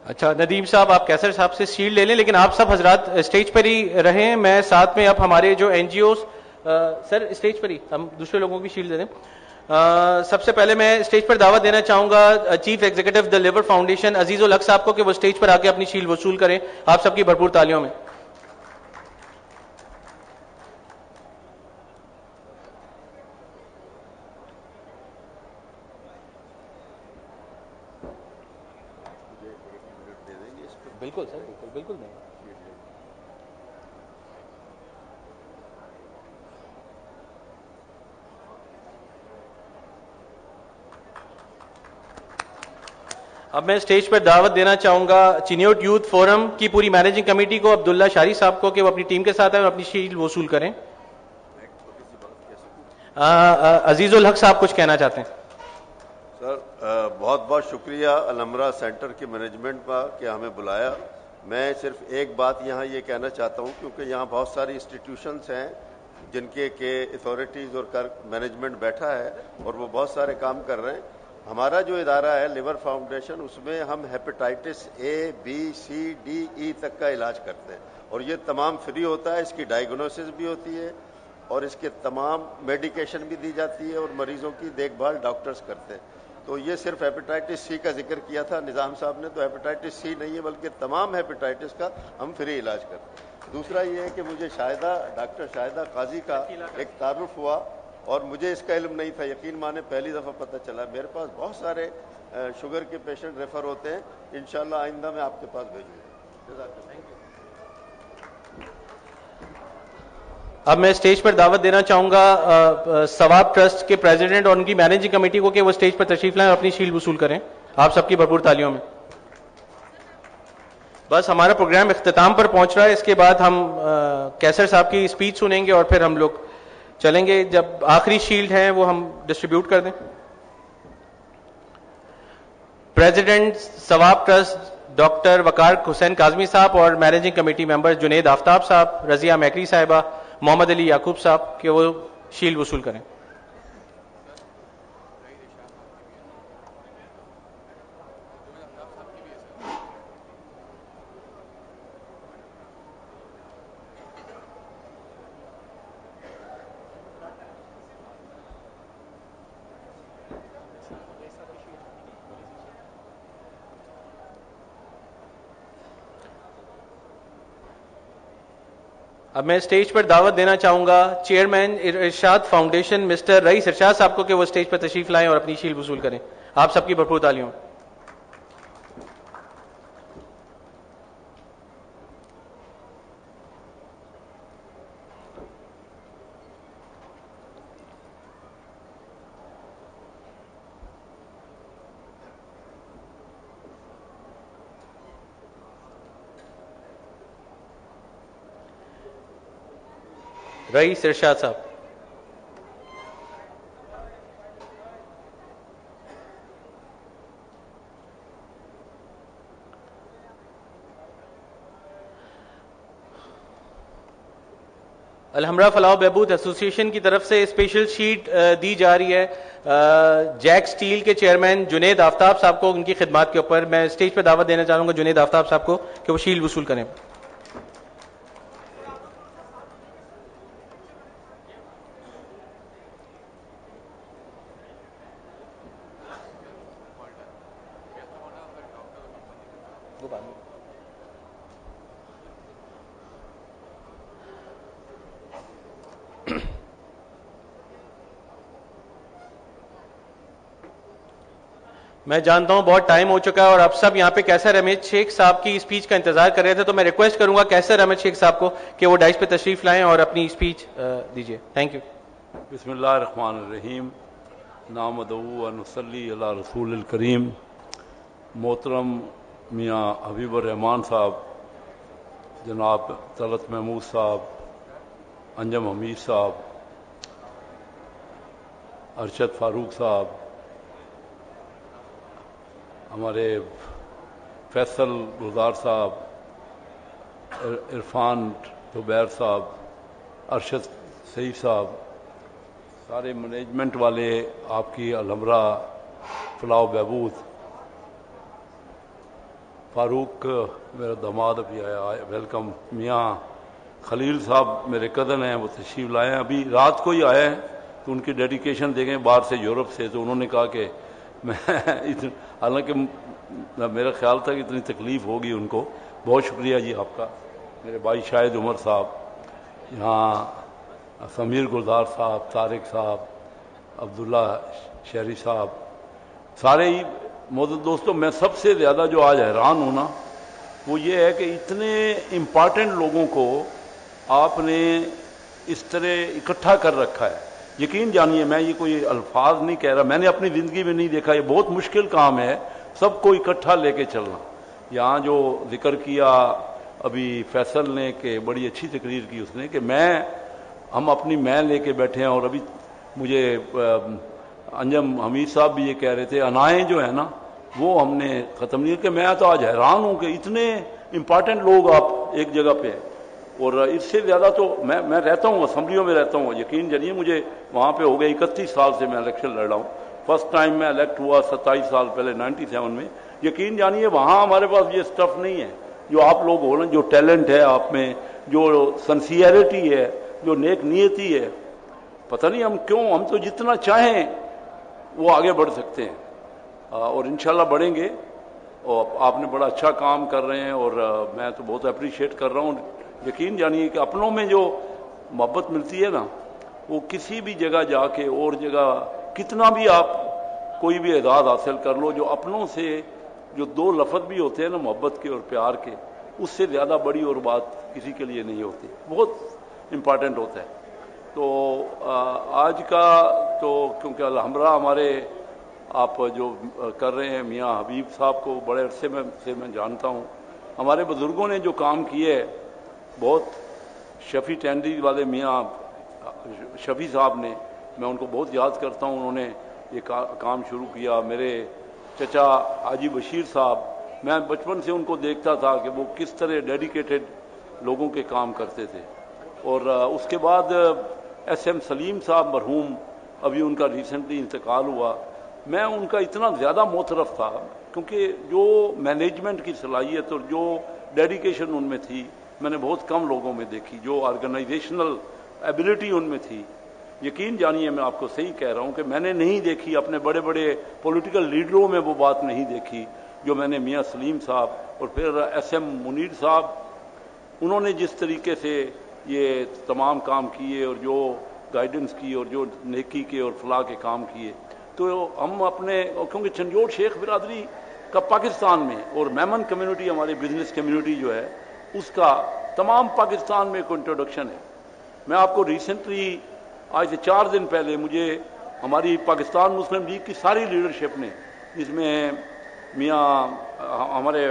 اچھا ندیم صاحب, آپ کیسر صاحب سے شیلڈ لے لیں, لیکن آپ سب حضرات اسٹیج پر ہی رہیں. میں ساتھ میں اب ہمارے جو این جی اوز, سر اسٹیج پر ہی ہم دوسرے لوگوں کو بھی شیلڈ دے دیں. سب سے پہلے میں اسٹیج پر دعوت دینا چاہوں گا چیف ایگزیکٹو دا لیور فاؤنڈیشن عزیز الحق صاحب کو کہ وہ اسٹیج پر آ کے اپنی شیلڈ وصول کریں. آپ سب کی بھرپور تالیوں میں. بالکل سر, بالکل بالکل نہیں. اب میں اسٹیج پر دعوت دینا چاہوں گا چینیوٹ یوتھ فورم کی پوری مینیجنگ کمیٹی کو, عبداللہ شاری صاحب کو, کہ وہ اپنی ٹیم کے ساتھ آئیں اور اپنی شیلڈ وصول کریں. عزیز الحق صاحب کچھ کہنا چاہتے ہیں. سر بہت بہت شکریہ الحمرہ سینٹر کے مینجمنٹ کا کہ ہمیں بلایا. میں صرف ایک بات یہاں یہ کہنا چاہتا ہوں, کیونکہ یہاں بہت ساری انسٹیٹیوشنس ہیں جن کے اتھارٹیز اور مینجمنٹ بیٹھا ہے اور وہ بہت سارے کام کر رہے ہیں. ہمارا جو ادارہ ہے لیور فاؤنڈیشن, اس میں ہم ہیپیٹائٹس اے بی سی ڈی ای تک کا علاج کرتے ہیں اور یہ تمام فری ہوتا ہے. اس کی ڈائگنوسس بھی ہوتی ہے اور اس کے تمام میڈیکیشن بھی دی جاتی ہے اور مریضوں کی دیکھ بھال ڈاکٹرز کرتے ہیں. تو یہ صرف ہیپیٹائٹس سی کا ذکر کیا تھا نظام صاحب نے, تو ہیپیٹائٹس سی نہیں ہے بلکہ تمام ہیپیٹائٹس کا ہم فری علاج کرتے ہیں. دوسرا یہ ہے کہ مجھے ڈاکٹر شاہدہ قاضی کا ایک تعارف ہوا اور مجھے اس کا علم نہیں تھا. یقین مانے پہلی دفعہ پتہ چلا. میرے پاس بہت سارے شوگر کے پیشنٹ ریفر ہوتے ہیں. انشاءاللہ آئندہ میں آپ کے پاس بھیجوں گا. اب میں اسٹیج پر دعوت دینا چاہوں گا ثواب ٹرسٹ کے پریزیڈنٹ اور ان کی مینیجنگ کمیٹی کو کہ وہ اسٹیج پر تشریف لائیں اور اپنی شیلڈ وصول کریں. آپ سب کی بھرپور تالیوں میں. بس ہمارا پروگرام اختتام پر پہنچ رہا ہے. اس کے بعد ہم کیسر صاحب کی اسپیچ سنیں گے اور پھر ہم لوگ چلیں گے. جب آخری شیلڈ ہیں وہ ہم ڈسٹریبیوٹ کر دیں. پریزیڈنٹ ثواب ٹرسٹ ڈاکٹر وقار حسین کاظمی صاحب اور مینیجنگ کمیٹی ممبر جنید آفتاب صاحب, رضیہ میکری صاحبہ, محمد علی یعقوب صاحب کہ وہ شیلڈ وصول کریں. اب میں اسٹیج پر دعوت دینا چاہوں گا چیئرمین ارشاد فاؤنڈیشن مسٹر رئیس ارشاد صاحب کو کہ وہ اسٹیج پر تشریف لائیں اور اپنی شیلڈ وصول کریں. آپ سب کی بھرپور تالیوں. رئیس ارشاد صاحب. الحمرہ فلاح و بہبود ایسوسی ایشن کی طرف سے اسپیشل شیٹ دی جا رہی ہے جیک سٹیل کے چیئرمین جنید آفتاب صاحب کو ان کی خدمات کے اوپر. میں اسٹیج پہ دعوت دینا چاہوں گا جنید آفتاب صاحب کو کہ وہ شیلڈ وصول کریں. میں جانتا ہوں بہت ٹائم ہو چکا ہے اور اب سب یہاں پہ کیسر احمد شیخ صاحب کی اسپیچ کا انتظار کر رہے تھے، تو میں ریکویسٹ کروں گا کیسر احمد شیخ صاحب کو کہ وہ ڈائس پہ تشریف لائیں اور اپنی اسپیچ دیجیے. Thank you. بسم اللہ الرحمن الرحیم. نحمدہ و نصلی علی رسول الکریم. محترم میاں حبیب الرحمان صاحب، جناب طلعت محمود صاحب، انجم حمید صاحب، ارشد فاروق صاحب، ہمارے فیصل گلزار صاحب، عرفان زبیر صاحب، ارشد سعید صاحب، سارے مینجمنٹ والے، آپ کی الحمرہ فلاح و بہبود، فاروق میرا داماد ابھی آیا، ویلکم. میاں خلیل صاحب میرے کزن ہیں، وہ تشریف لائے ہیں، ابھی رات کو ہی آئے ہیں، تو ان کی ڈیڈیکیشن دیکھیں باہر سے، یورپ سے، تو انہوں نے کہا کہ میں حالانکہ میرا خیال تھا کہ اتنی تکلیف ہوگی ان کو. بہت شکریہ جی آپ کا. میرے بھائی شاہد عمر صاحب، یہاں سمیر گلزار صاحب، طارق صاحب، عبداللہ شہری صاحب، سارے ہی موجود دوستوں. میں سب سے زیادہ جو آج حیران ہوں نا، وہ یہ ہے کہ اتنے امپارٹنٹ لوگوں کو آپ نے اس طرح اکٹھا کر رکھا ہے. یقین جانیے، میں یہ کوئی الفاظ نہیں کہہ رہا، میں نے اپنی زندگی میں نہیں دیکھا. یہ بہت مشکل کام ہے سب کو اکٹھا لے کے چلنا. یہاں جو ذکر کیا ابھی فیصل نے، کہ بڑی اچھی تقریر کی اس نے، کہ ہم اپنی میں لے کے بیٹھے ہیں. اور ابھی مجھے انجم حمید صاحب بھی یہ کہہ رہے تھے، انائیں جو ہیں نا وہ ہم نے ختم نہیں. کہ میں تو آج حیران ہوں کہ اتنے امپارٹنٹ لوگ آپ ایک جگہ پہ ہیں. اور اس سے زیادہ تو میں رہتا ہوں اسمبلیوں میں رہتا ہوں. یقین جانیے مجھے وہاں پہ ہو گئے 31 سال سے میں الیکشن لڑ رہا ہوں. فرسٹ ٹائم میں الیکٹ ہوا 27 سال پہلے 97 میں. یقین جانیے وہاں ہمارے پاس یہ سٹف نہیں ہے جو آپ لوگ ہو رہے ہیں، جو ٹیلنٹ ہے آپ میں، جو سنسیئرٹی ہے، جو نیک نیتی ہے. پتہ نہیں ہم کیوں، ہم تو جتنا چاہیں وہ آگے بڑھ سکتے ہیں اور انشاءاللہ بڑھیں گے. اور آپ نے بڑا اچھا کام کر رہے ہیں اور میں تو بہت اپریشیٹ کر رہا ہوں. یقین جانیے کہ اپنوں میں جو محبت ملتی ہے نا، وہ کسی بھی جگہ جا کے اور جگہ کتنا بھی آپ کوئی بھی اعزاز حاصل کر لو، جو اپنوں سے جو دو لفظ بھی ہوتے ہیں نا محبت کے اور پیار کے، اس سے زیادہ بڑی اور بات کسی کے لیے نہیں ہوتی. بہت امپارٹنٹ ہوتا ہے. تو آج کا تو کیونکہ الحمرہ ہمارے آپ جو کر رہے ہیں، میاں حبیب صاحب کو بڑے عرصے سے میں جانتا ہوں. ہمارے بزرگوں نے جو کام کیے ہے بہت، شفیع ٹینڈی والے میاں شفیع صاحب نے، میں ان کو بہت یاد کرتا ہوں. انہوں نے یہ کام شروع کیا. میرے چچا حاجی بشیر صاحب، میں بچپن سے ان کو دیکھتا تھا کہ وہ کس طرح ڈیڈیکیٹڈ لوگوں کے کام کرتے تھے. اور اس کے بعد ایس ایم سلیم صاحب مرحوم، ابھی ان کا ریسنٹلی انتقال ہوا. میں ان کا اتنا زیادہ معترف تھا کیونکہ جو مینجمنٹ کی صلاحیت اور جو ڈیڈیکیشن ان میں تھی میں نے بہت کم لوگوں میں دیکھی. جو آرگنائزیشنل ایبلٹی ان میں تھی، یقین جانیے میں آپ کو صحیح کہہ رہا ہوں کہ میں نے نہیں دیکھی. اپنے بڑے بڑے پولیٹیکل لیڈروں میں وہ بات نہیں دیکھی جو میں نے میاں سلیم صاحب اور پھر ایس ایم منیر صاحب، انہوں نے جس طریقے سے یہ تمام کام کیے اور جو گائیڈنس کی اور جو نیکی کے اور فلاح کے کام کیے. تو ہم اپنے، کیونکہ چنجوڑ شیخ برادری کا پاکستان میں اور میمن کمیونٹی ہماری بزنس کمیونٹی جو ہے اس کا تمام پاکستان میں ایک انٹروڈکشن ہے. میں آپ کو ریسنٹلی آج سے 4 دن پہلے مجھے ہماری پاکستان مسلم لیگ کی ساری لیڈرشپ نے، جس میں میاں ہمارے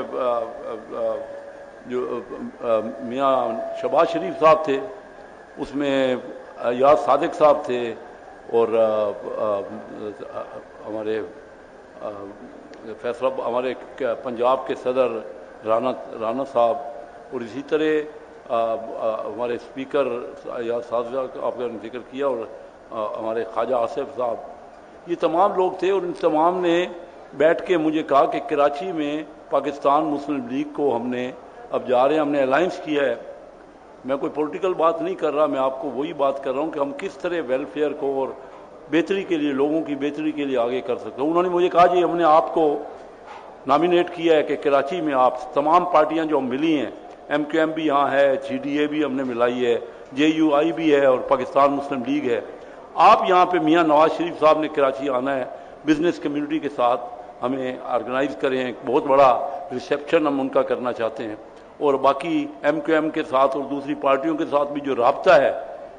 جو میاں شہباز شریف صاحب تھے، اس میں یاز صادق صاحب تھے، اور ہمارے فیصلہ ہمارے پنجاب کے صدر رانا صاحب، اور اسی طرح ہمارے اسپیکر یاز صادق آپ کا ذکر کیا، اور ہمارے خواجہ آصف صاحب، یہ تمام لوگ تھے. اور ان تمام نے بیٹھ کے مجھے کہا کہ کراچی میں پاکستان مسلم لیگ کو ہم نے اب جا رہے ہیں، ہم نے الائنس کیا ہے. میں کوئی پولیٹیکل بات نہیں کر رہا، میں آپ کو وہی بات کر رہا ہوں کہ ہم کس طرح ویلفیئر کو اور بہتری کے لیے، لوگوں کی بہتری کے لیے آگے کر سکتے ہیں. انہوں نے مجھے کہا جی ہم نے آپ کو نامینیٹ کیا ہے کہ کراچی میں آپ تمام پارٹیاں جو ملی ہیں، MQM بھی یہاں ہے، GDA بھی ہم نے ملائی ہے، JUI بھی ہے اور پاکستان مسلم لیگ ہے، آپ یہاں پہ میاں نواز شریف صاحب نے کراچی آنا ہے، بزنس کمیونٹی کے ساتھ ہمیں آرگنائز کریں، ایک بہت بڑا ریسیپشن ہم ان کا کرنا چاہتے ہیں، اور باقی MQM کے ساتھ اور دوسری پارٹیوں کے ساتھ بھی جو رابطہ ہے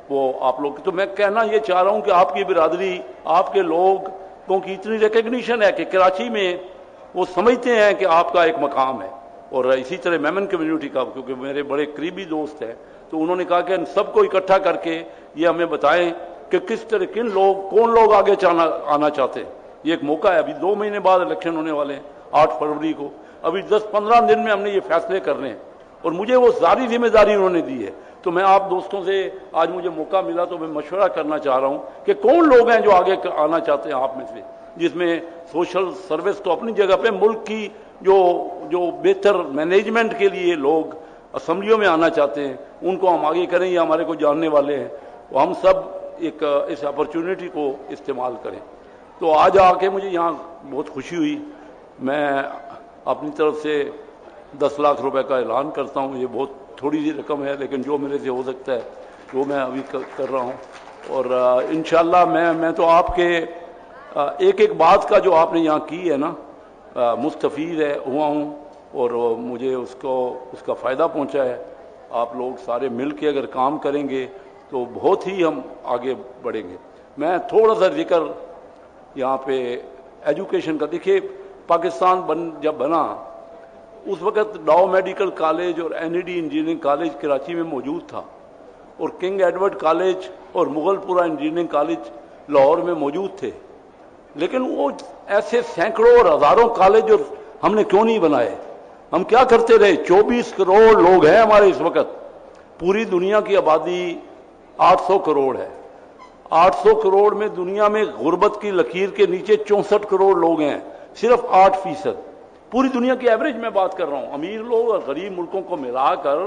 وہ آپ لوگ، تو میں کہنا یہ چاہ رہا ہوں کہ آپ کی برادری، آپ کے لوگوں کی اتنی ریکگنیشن ہے کہ کراچی میں وہ سمجھتے ہیں کہ آپ کا ایک مقام ہے، اور اسی طرح میمن کمیونٹی کا، کیونکہ میرے بڑے قریبی دوست ہیں، تو انہوں نے کہا کہ ان سب کو اکٹھا کر کے یہ ہمیں بتائیں کہ کس طرح کون لوگ آگے آنا چاہتے ہیں۔ یہ ایک موقع ہے، ابھی 2 مہینے بعد الیکشن ہونے والے ہیں 8 فروری کو، ابھی 10-15 دن میں ہم نے یہ فیصلے کرنے ہیں، اور مجھے وہ ساری ذمہ داری انہوں نے دی ہے، تو میں آپ دوستوں سے آج مجھے موقع ملا تو میں مشورہ کرنا چاہ رہا ہوں کہ کون لوگ ہیں جو آگے آنا چاہتے ہیں آپ میں سے، جس میں سوشل سروس تو اپنی جگہ پہ، ملک کی جو بہتر مینجمنٹ کے لیے لوگ اسمبلیوں میں آنا چاہتے ہیں ان کو ہم آگے کریں، یہ ہمارے کو جاننے والے ہیں، تو ہم سب اس اپرچونٹی کو استعمال کریں۔ تو آج آ کے مجھے یہاں بہت خوشی ہوئی، میں اپنی طرف سے 10 لاکھ روپے کا اعلان کرتا ہوں، یہ بہت تھوڑی سی رقم ہے لیکن جو میرے سے ہو سکتا ہے وہ میں ابھی کر رہا ہوں، اور انشاءاللہ میں تو آپ کے ایک بات کا جو آپ نے یہاں کی ہے نا مستفید ہوا ہوں، اور مجھے اس کا فائدہ پہنچا ہے۔ آپ لوگ سارے مل کے اگر کام کریں گے تو بہت ہی ہم آگے بڑھیں گے۔ میں تھوڑا سا ذکر یہاں پہ ایجوکیشن کا، دیکھیے پاکستان جب بنا اس وقت ڈاؤ میڈیکل کالج اور NED انجینئرنگ کالج کراچی میں موجود تھا، اور کنگ ایڈورڈ کالج اور مغل پورہ انجینئرنگ کالج لاہور میں موجود تھے، لیکن وہ ایسے سینکڑوں اور ہزاروں کالج اور ہم نے کیوں نہیں بنائے؟ ہم کیا کرتے رہے؟ 24 کروڑ لوگ ہیں ہمارے اس وقت، پوری دنیا کی آبادی 800 کروڑ ہے، 800 کروڑ میں دنیا میں غربت کی لکیر کے نیچے 64 کروڑ لوگ ہیں، صرف 8%، پوری دنیا کی ایوریج میں بات کر رہا ہوں، امیر لوگ اور غریب ملکوں کو ملا کر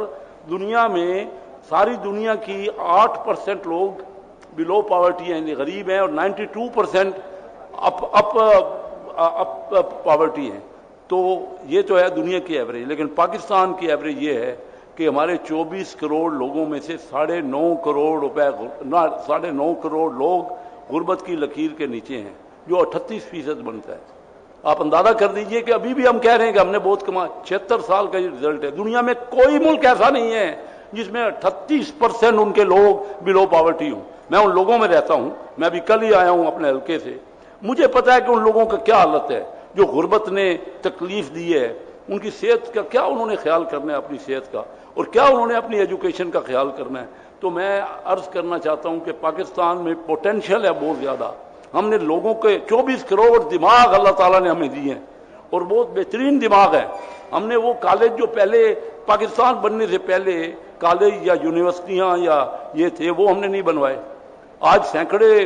دنیا میں ساری دنیا کی 8% لوگ بلو پاورٹی ہیں، یعنی غریب ہیں، اور 92% اپ پاورٹی ہیں، تو یہ تو ہے دنیا کی ایوریج، لیکن پاکستان کی ایوریج یہ ہے کہ ہمارے 24 کروڑ لوگوں میں سے 9.5 کروڑ لوگ غربت کی لکیر کے نیچے ہیں، جو 38% بنتا ہے۔ آپ اندازہ کر دیجئے کہ ابھی بھی ہم کہہ رہے ہیں کہ ہم نے بہت کمایا، 76 سال کا یہ رزلٹ ہے، دنیا میں کوئی ملک ایسا نہیں ہے جس میں 38% ان کے لوگ بلو پاورٹی ہوں۔ میں ان لوگوں میں رہتا ہوں، میں ابھی کل ہی آیا ہوں اپنے حلقے سے، مجھے پتا ہے کہ ان لوگوں کا کیا حالت ہے جو غربت نے تکلیف دی ہے، ان کی صحت کا کیا انہوں نے خیال کرنا ہے، اپنی صحت کا، اور کیا انہوں نے اپنی ایجوکیشن کا خیال کرنا ہے۔ تو میں عرض کرنا چاہتا ہوں کہ پاکستان میں پوٹینشیل ہے بہت زیادہ، ہم نے لوگوں کے 24 کروڑ دماغ اللہ تعالیٰ نے ہمیں دیے ہیں، اور بہت بہترین دماغ ہے۔ ہم نے وہ کالج جو پہلے پاکستان بننے سے پہلے کالج یا یونیورسٹیاں یا یہ تھے وہ ہم نے نہیں بنوائے، آج سینکڑے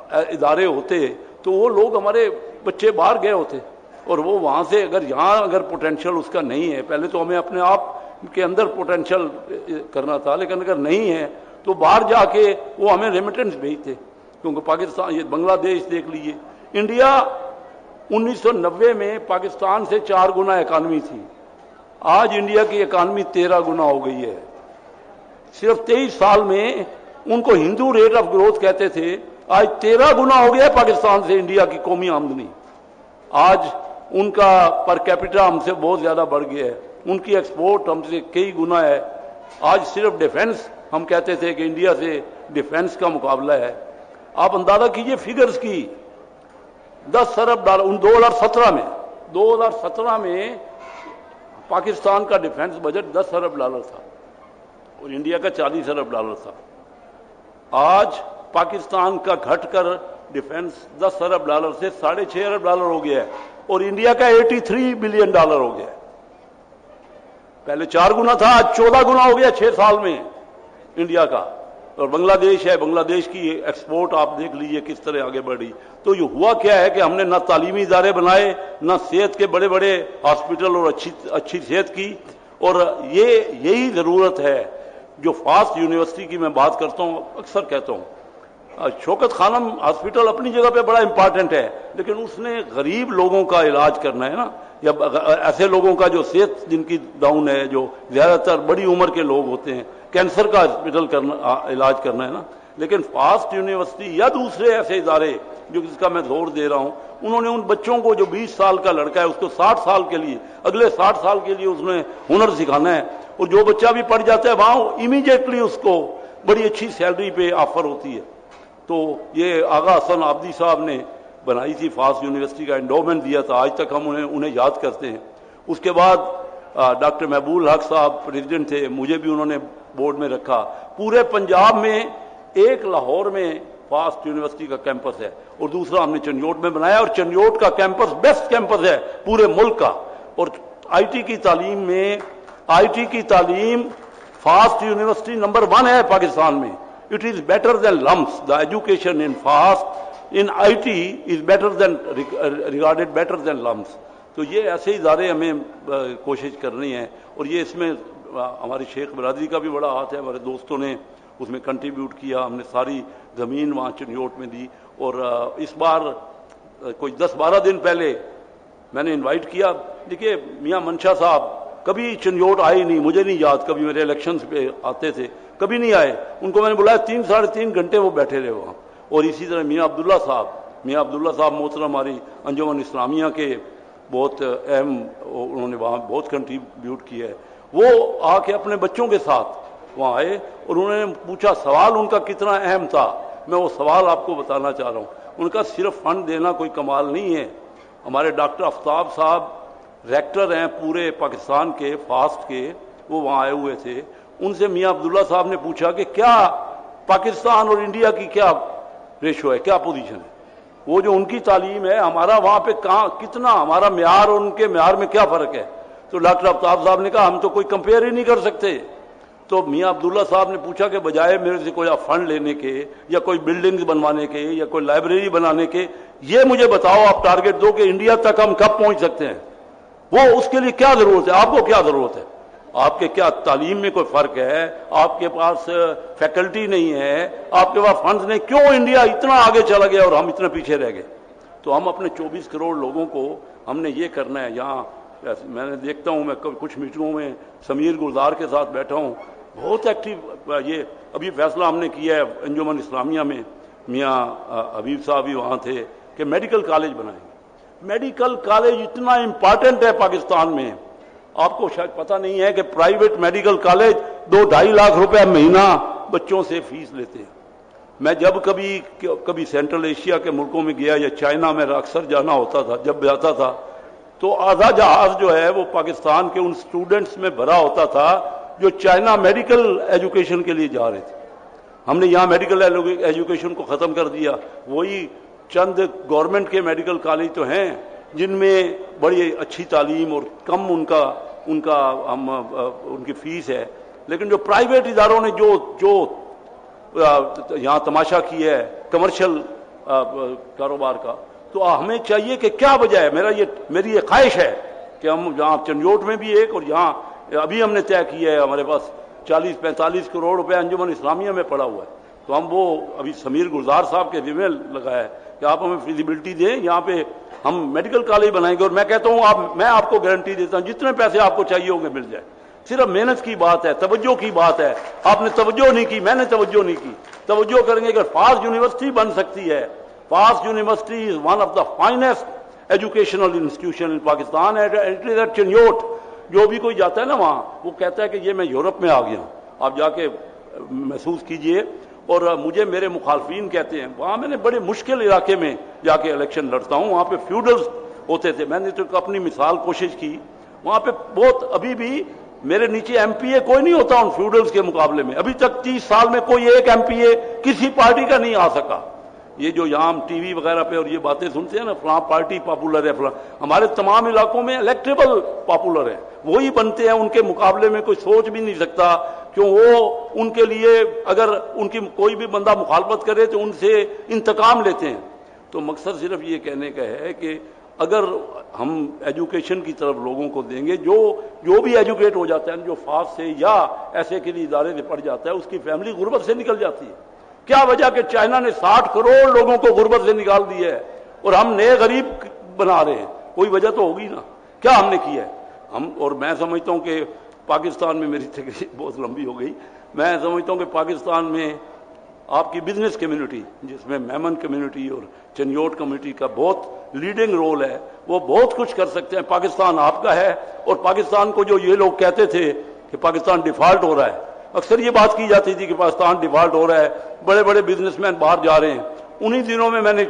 ادارے ہوتے تو وہ لوگ ہمارے بچے باہر گئے ہوتے، اور وہ وہاں سے اگر پوٹینشیل اس کا نہیں ہے، پہلے تو ہمیں اپنے آپ کے اندر پوٹینشیل کرنا تھا، لیکن اگر نہیں ہے تو باہر جا کے وہ ہمیں ریمیٹنس بھیجتے، کیونکہ پاکستان، یہ بنگلہ دیش دیکھ لیجئے، انڈیا 1990 میں پاکستان سے 4 گنا اکانومی تھی، آج انڈیا کی اکانومی 13 گنا ہو گئی ہے، صرف 23 سال میں۔ ان کو ہندو ریٹ آف گروتھ کہتے تھے، آج 13 گنا ہو گیا پاکستان سے انڈیا کی قومی آمدنی، آج ان کا پر کیپٹا ہم سے بہت زیادہ بڑھ گیا ہے، ان کی ایکسپورٹ ہم سے کئی گنا ہے، آج صرف ڈیفنس، ہم کہتے تھے کہ انڈیا سے ڈیفنس کا مقابلہ ہے، آپ اندازہ کیجئے فگرز کی، 10 ارب ڈالر 2017 میں پاکستان کا ڈیفنس بجٹ 10 ارب ڈالر تھا اور انڈیا کا 40 ارب ڈالر تھا، آج پاکستان کا گھٹ کر ڈیفنس 10 ارب ڈالر سے 6.5 ارب ڈالر ہو گیا ہے، اور انڈیا کا 83 بلین ڈالر ہو گیا ہے، پہلے 4 گنا تھا، آج 14 گنا ہو گیا 6 سال میں انڈیا کا۔ اور بنگلہ دیش ہے، بنگلہ دیش کی ایکسپورٹ آپ دیکھ لیجئے کس طرح آگے بڑھی۔ تو یہ ہوا کیا ہے کہ ہم نے نہ تعلیمی ادارے بنائے، نہ صحت کے بڑے بڑے ہاسپٹل اور اچھی صحت کی، اور یہی ضرورت ہے جو فاسٹ یونیورسٹی کی میں بات کرتا ہوں، اکثر کہتا ہوں، شوکت خانم ہاسپٹل اپنی جگہ پہ بڑا امپارٹنٹ ہے، لیکن اس نے غریب لوگوں کا علاج کرنا ہے نا، یا ایسے لوگوں کا جو صحت جن کی ڈاؤن ہے, جو زیادہ تر بڑی عمر کے لوگ ہوتے ہیں, کینسر کا ہاسپٹل کرنا, علاج کرنا ہے نا. لیکن فاسٹ یونیورسٹی یا دوسرے ایسے ادارے جو جس کا میں زور دے رہا ہوں, انہوں نے ان بچوں کو جو 20 سال کا لڑکا ہے اس کو 60 سال کے لیے, اگلے 60 سال کے لیے اس نے ہنر سکھانا ہے, اور جو بچہ بھی پڑھ جاتا ہے وہاں امیڈیٹلی اس کو بڑی اچھی سیلری پہ آفر ہوتی ہے. تو یہ آغا حسن عابدی صاحب نے بنائی تھی فاسٹ یونیورسٹی کا انڈومنٹ دیا تھا, آج تک ہم انہیں یاد کرتے ہیں. اس کے بعد ڈاکٹر محبوب الحق صاحب پریزیڈنٹ تھے, مجھے بھی انہوں نے بورڈ میں رکھا. پورے پنجاب میں ایک لاہور میں فاسٹ یونیورسٹی کا کیمپس ہے, اور دوسرا ہم نے چنیوٹ میں بنایا, اور چنیوٹ کا کیمپس بیسٹ کیمپس ہے پورے ملک کا. اور آئی ٹی کی تعلیم میں, آئی ٹی کی تعلیم فاسٹ یونیورسٹی نمبر 1 ہے پاکستان میں. It is better than lumps. The education in fast in I T is better than regarded better than lumps. تو یہ ایسے ادارے ہمیں کوشش کرنی ہے, اور یہ اس میں ہماری شیخ برادری کا بھی بڑا ہاتھ ہے, ہمارے دوستوں نے اس میں کنٹریبیوٹ کیا. ہم نے ساری زمین وہاں چنیوٹ میں دی, اور اس بار کوئی 10-12 دن پہلے میں نے انوائٹ کیا. دیکھیے میاں منشا صاحب کبھی چنیوٹ آئے نہیں, مجھے نہیں یاد, کبھی میرے الیکشنز پہ آتے تھے, کبھی نہیں آئے. ان کو میں نے بلایا, 3-3.5 گھنٹے وہ بیٹھے رہے وہاں. اور اسی طرح میاں عبداللہ صاحب محترم ہماری انجمن اسلامیہ کے بہت اہم, انہوں نے وہاں بہت کنٹریبیوٹ کیا ہے. وہ آ کے اپنے بچوں کے ساتھ وہاں آئے, اور انہوں نے پوچھا, سوال ان کا کتنا اہم تھا, میں وہ سوال آپ کو بتانا چاہ رہا ہوں. ان کا صرف فنڈ دینا کوئی کمال نہیں ہے. ہمارے ڈاکٹر آفتاب صاحب ریکٹر ہیں پورے پاکستان کے فاسٹ کے, وہ وہاں آئے ہوئے تھے. ان سے میاں عبداللہ صاحب نے پوچھا کہ کیا پاکستان اور انڈیا کی کیا ریشو ہے, کیا پوزیشن ہے. وہ جو ان کی تعلیم ہے, ہمارا وہاں پہ کہاں کتنا, ہمارا معیار اور ان کے معیار میں کیا فرق ہے. تو ڈاکٹر آفتاب صاحب نے کہا ہم تو کوئی کمپیئر ہی نہیں کر سکتے. تو میاں عبداللہ صاحب نے پوچھا کہ بجائے میرے سے کوئی فنڈ لینے کے, یا کوئی بلڈنگز بنوانے کے, یا کوئی لائبریری بنانے کے, یہ مجھے بتاؤ آپ ٹارگٹ دو کہ انڈیا تک ہم کب پہنچ سکتے ہیں. وہ اس کے لیے کیا ضرورت ہے, آپ کو کیا ضرورت ہے, آپ کے کیا تعلیم میں کوئی فرق ہے, آپ کے پاس فیکلٹی نہیں ہے, آپ کے پاس فنڈز نہیں, کیوں انڈیا اتنا آگے چلا گیا اور ہم اتنے پیچھے رہ گئے. تو ہم اپنے 24 کروڑ لوگوں کو ہم نے یہ کرنا ہے. یہاں میں نے دیکھتا ہوں, میں کچھ میٹنگوں میں سمیر گلزار کے ساتھ بیٹھا ہوں, بہت ایکٹیو. یہ ابھی فیصلہ ہم نے کیا ہے انجمن اسلامیہ میں, میاں حبیب صاحب بھی وہاں تھے, کہ میڈیکل کالج بنائیں گے. میڈیکل کالج اتنا امپارٹنٹ ہے پاکستان میں, آپ کو شاید پتہ نہیں ہے کہ پرائیویٹ میڈیکل کالج 2-2.5 لاکھ روپے مہینہ بچوں سے فیس لیتے ہیں. میں جب کبھی سینٹرل ایشیا کے ملکوں میں گیا, یا چائنا میں اکثر جانا ہوتا تھا, جب جاتا تھا تو آدھا جہاز جو ہے وہ پاکستان کے ان سٹوڈنٹس میں بھرا ہوتا تھا جو چائنا میڈیکل ایجوکیشن کے لیے جا رہے تھے. ہم نے یہاں میڈیکل ایجوکیشن کو ختم کر دیا. وہی چند گورنمنٹ کے میڈیکل کالج تو ہیں جن میں بڑی اچھی تعلیم اور کم ان کی فیس ہے, لیکن جو پرائیویٹ اداروں نے جو یہاں تماشا کیا ہے کمرشل کاروبار کا, تو ہمیں چاہیے کہ کیا وجہ ہے. میری یہ خواہش ہے کہ ہم جہاں چنیوٹ میں بھی ایک, اور یہاں ابھی ہم نے طے کیا ہے, ہمارے پاس 40-45 کروڑ روپے انجمن اسلامیہ میں پڑا ہوا ہے, تو ہم وہ ابھی سمیر گلزار صاحب کے ذمہ لگایا ہے کہ آپ ہمیں فیزیبلٹی دیں, یہاں پہ ہم میڈیکل کالج بنائیں گے. اور میں کہتا ہوں میں آپ کو گارنٹی دیتا ہوں جتنے پیسے آپ کو چاہیے ہوں گے مل جائے. صرف محنت کی بات ہے, توجہ کی بات ہے. آپ نے توجہ نہیں کی, میں نے توجہ نہیں کی. توجہ کریں گے. اگر فاسٹ یونیورسٹی بن سکتی ہے, FAST university is one of the finest educational institution in Pakistan. It is at Chiniot. جو بھی کوئی جاتا ہے نا وہاں, وہ کہتا ہے کہ یہ میں یورپ میں آ گیا ہوں. آپ جا کے محسوس کیجئے. اور مجھے میرے مخالفین کہتے ہیں, وہاں میں نے بڑے مشکل علاقے میں جا کے الیکشن لڑتا ہوں, وہاں پہ فیوڈلز ہوتے تھے. میں نے تو اپنی مثال کوشش کی, وہاں پہ بہت ابھی بھی میرے نیچے ایم پی اے کوئی نہیں ہوتا ان فیوڈلز کے مقابلے میں. ابھی تک 30 سال میں کوئی ایک ایم پی اے کسی پارٹی کا نہیں آ سکا. یہ جو یہاں ہم ٹی وی وغیرہ پہ اور یہ باتیں سنتے ہیں نا, فلاں پارٹی پاپولر ہے, فلاں, ہمارے تمام علاقوں میں الیکٹیبل پاپولر ہیں, وہی بنتے ہیں. ان کے مقابلے میں کوئی سوچ بھی نہیں سکتا, کیوں وہ ان کے لیے اگر ان کی کوئی بھی بندہ مخالفت کرے تو ان سے انتقام لیتے ہیں. تو مقصد صرف یہ کہنے کا ہے کہ اگر ہم ایجوکیشن کی طرف لوگوں کو دیں گے, جو بھی ایجوکیٹ ہو جاتا ہے, جو فاسٹ سے یا ایسے کے لیے ادارے سے پڑھ جاتا ہے, اس کی فیملی غربت سے نکل جاتی ہے. کیا وجہ کہ چائنا نے 60 کروڑ لوگوں کو غربت سے نکال دیا ہے اور ہم نئے غریب بنا رہے ہیں؟ کوئی وجہ تو ہوگی نا. کیا ہم نے کیا ہے ہم. اور میں سمجھتا ہوں کہ پاکستان میں, میری تقریر بہت لمبی ہو گئی, میں سمجھتا ہوں کہ پاکستان میں آپ کی بزنس کمیونٹی, جس میں میمن کمیونٹی اور چنیوٹ کمیونٹی کا بہت لیڈنگ رول ہے, وہ بہت کچھ کر سکتے ہیں. پاکستان آپ کا ہے. اور پاکستان کو جو یہ لوگ کہتے تھے کہ پاکستان ڈیفالٹ ہو رہا ہے, اکثر یہ بات کی جاتی تھی کہ پاکستان ڈیفالٹ ہو رہا ہے, بڑے بڑے بزنس مین باہر جا رہے ہیں. انہی دنوں میں نے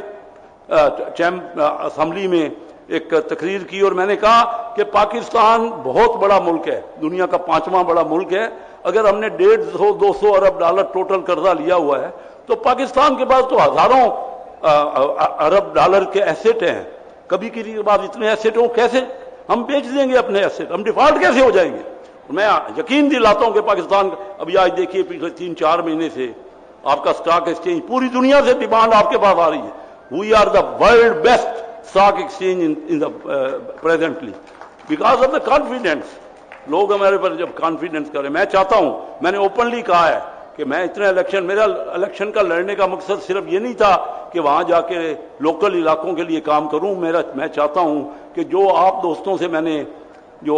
اسمبلی میں ایک تقریر کی اور میں نے کہا کہ پاکستان بہت بڑا ملک ہے, دنیا کا 5واں بڑا ملک ہے. اگر ہم نے 150-200 ارب ڈالر ٹوٹل قرضہ لیا ہوا ہے تو پاکستان کے پاس تو ہزاروں ارب ڈالر کے ایسٹ ہیں. کبھی کسی کے پاس اتنے ایسٹ ہوں, کیسے ہم بیچ دیں گے اپنے ایسٹ, ہم ڈیفالٹ کیسے ہو جائیں گے؟ میں یقین دلاتا ہوں کہ پاکستان, ابھی آج دیکھیے پچھلے 3-4 مہینے سے آپ کا اسٹاک ایکسچینج, پوری دنیا سے ڈیمانڈ آپ کے پاس آ رہی ہے. We are the world best stock exchange in presently because of the confidence. لوگ ہمارے پر جب کانفیڈینس کریں, میں چاہتا ہوں, میں نے اوپنلی کہا ہے کہ میں اتنے الیکشن, میرا الیکشن کا لڑنے کا مقصد صرف یہ نہیں تھا کہ وہاں جا کے لوکل علاقوں کے لیے کام کروں. میں چاہتا ہوں کہ جو آپ دوستوں سے میں نے جو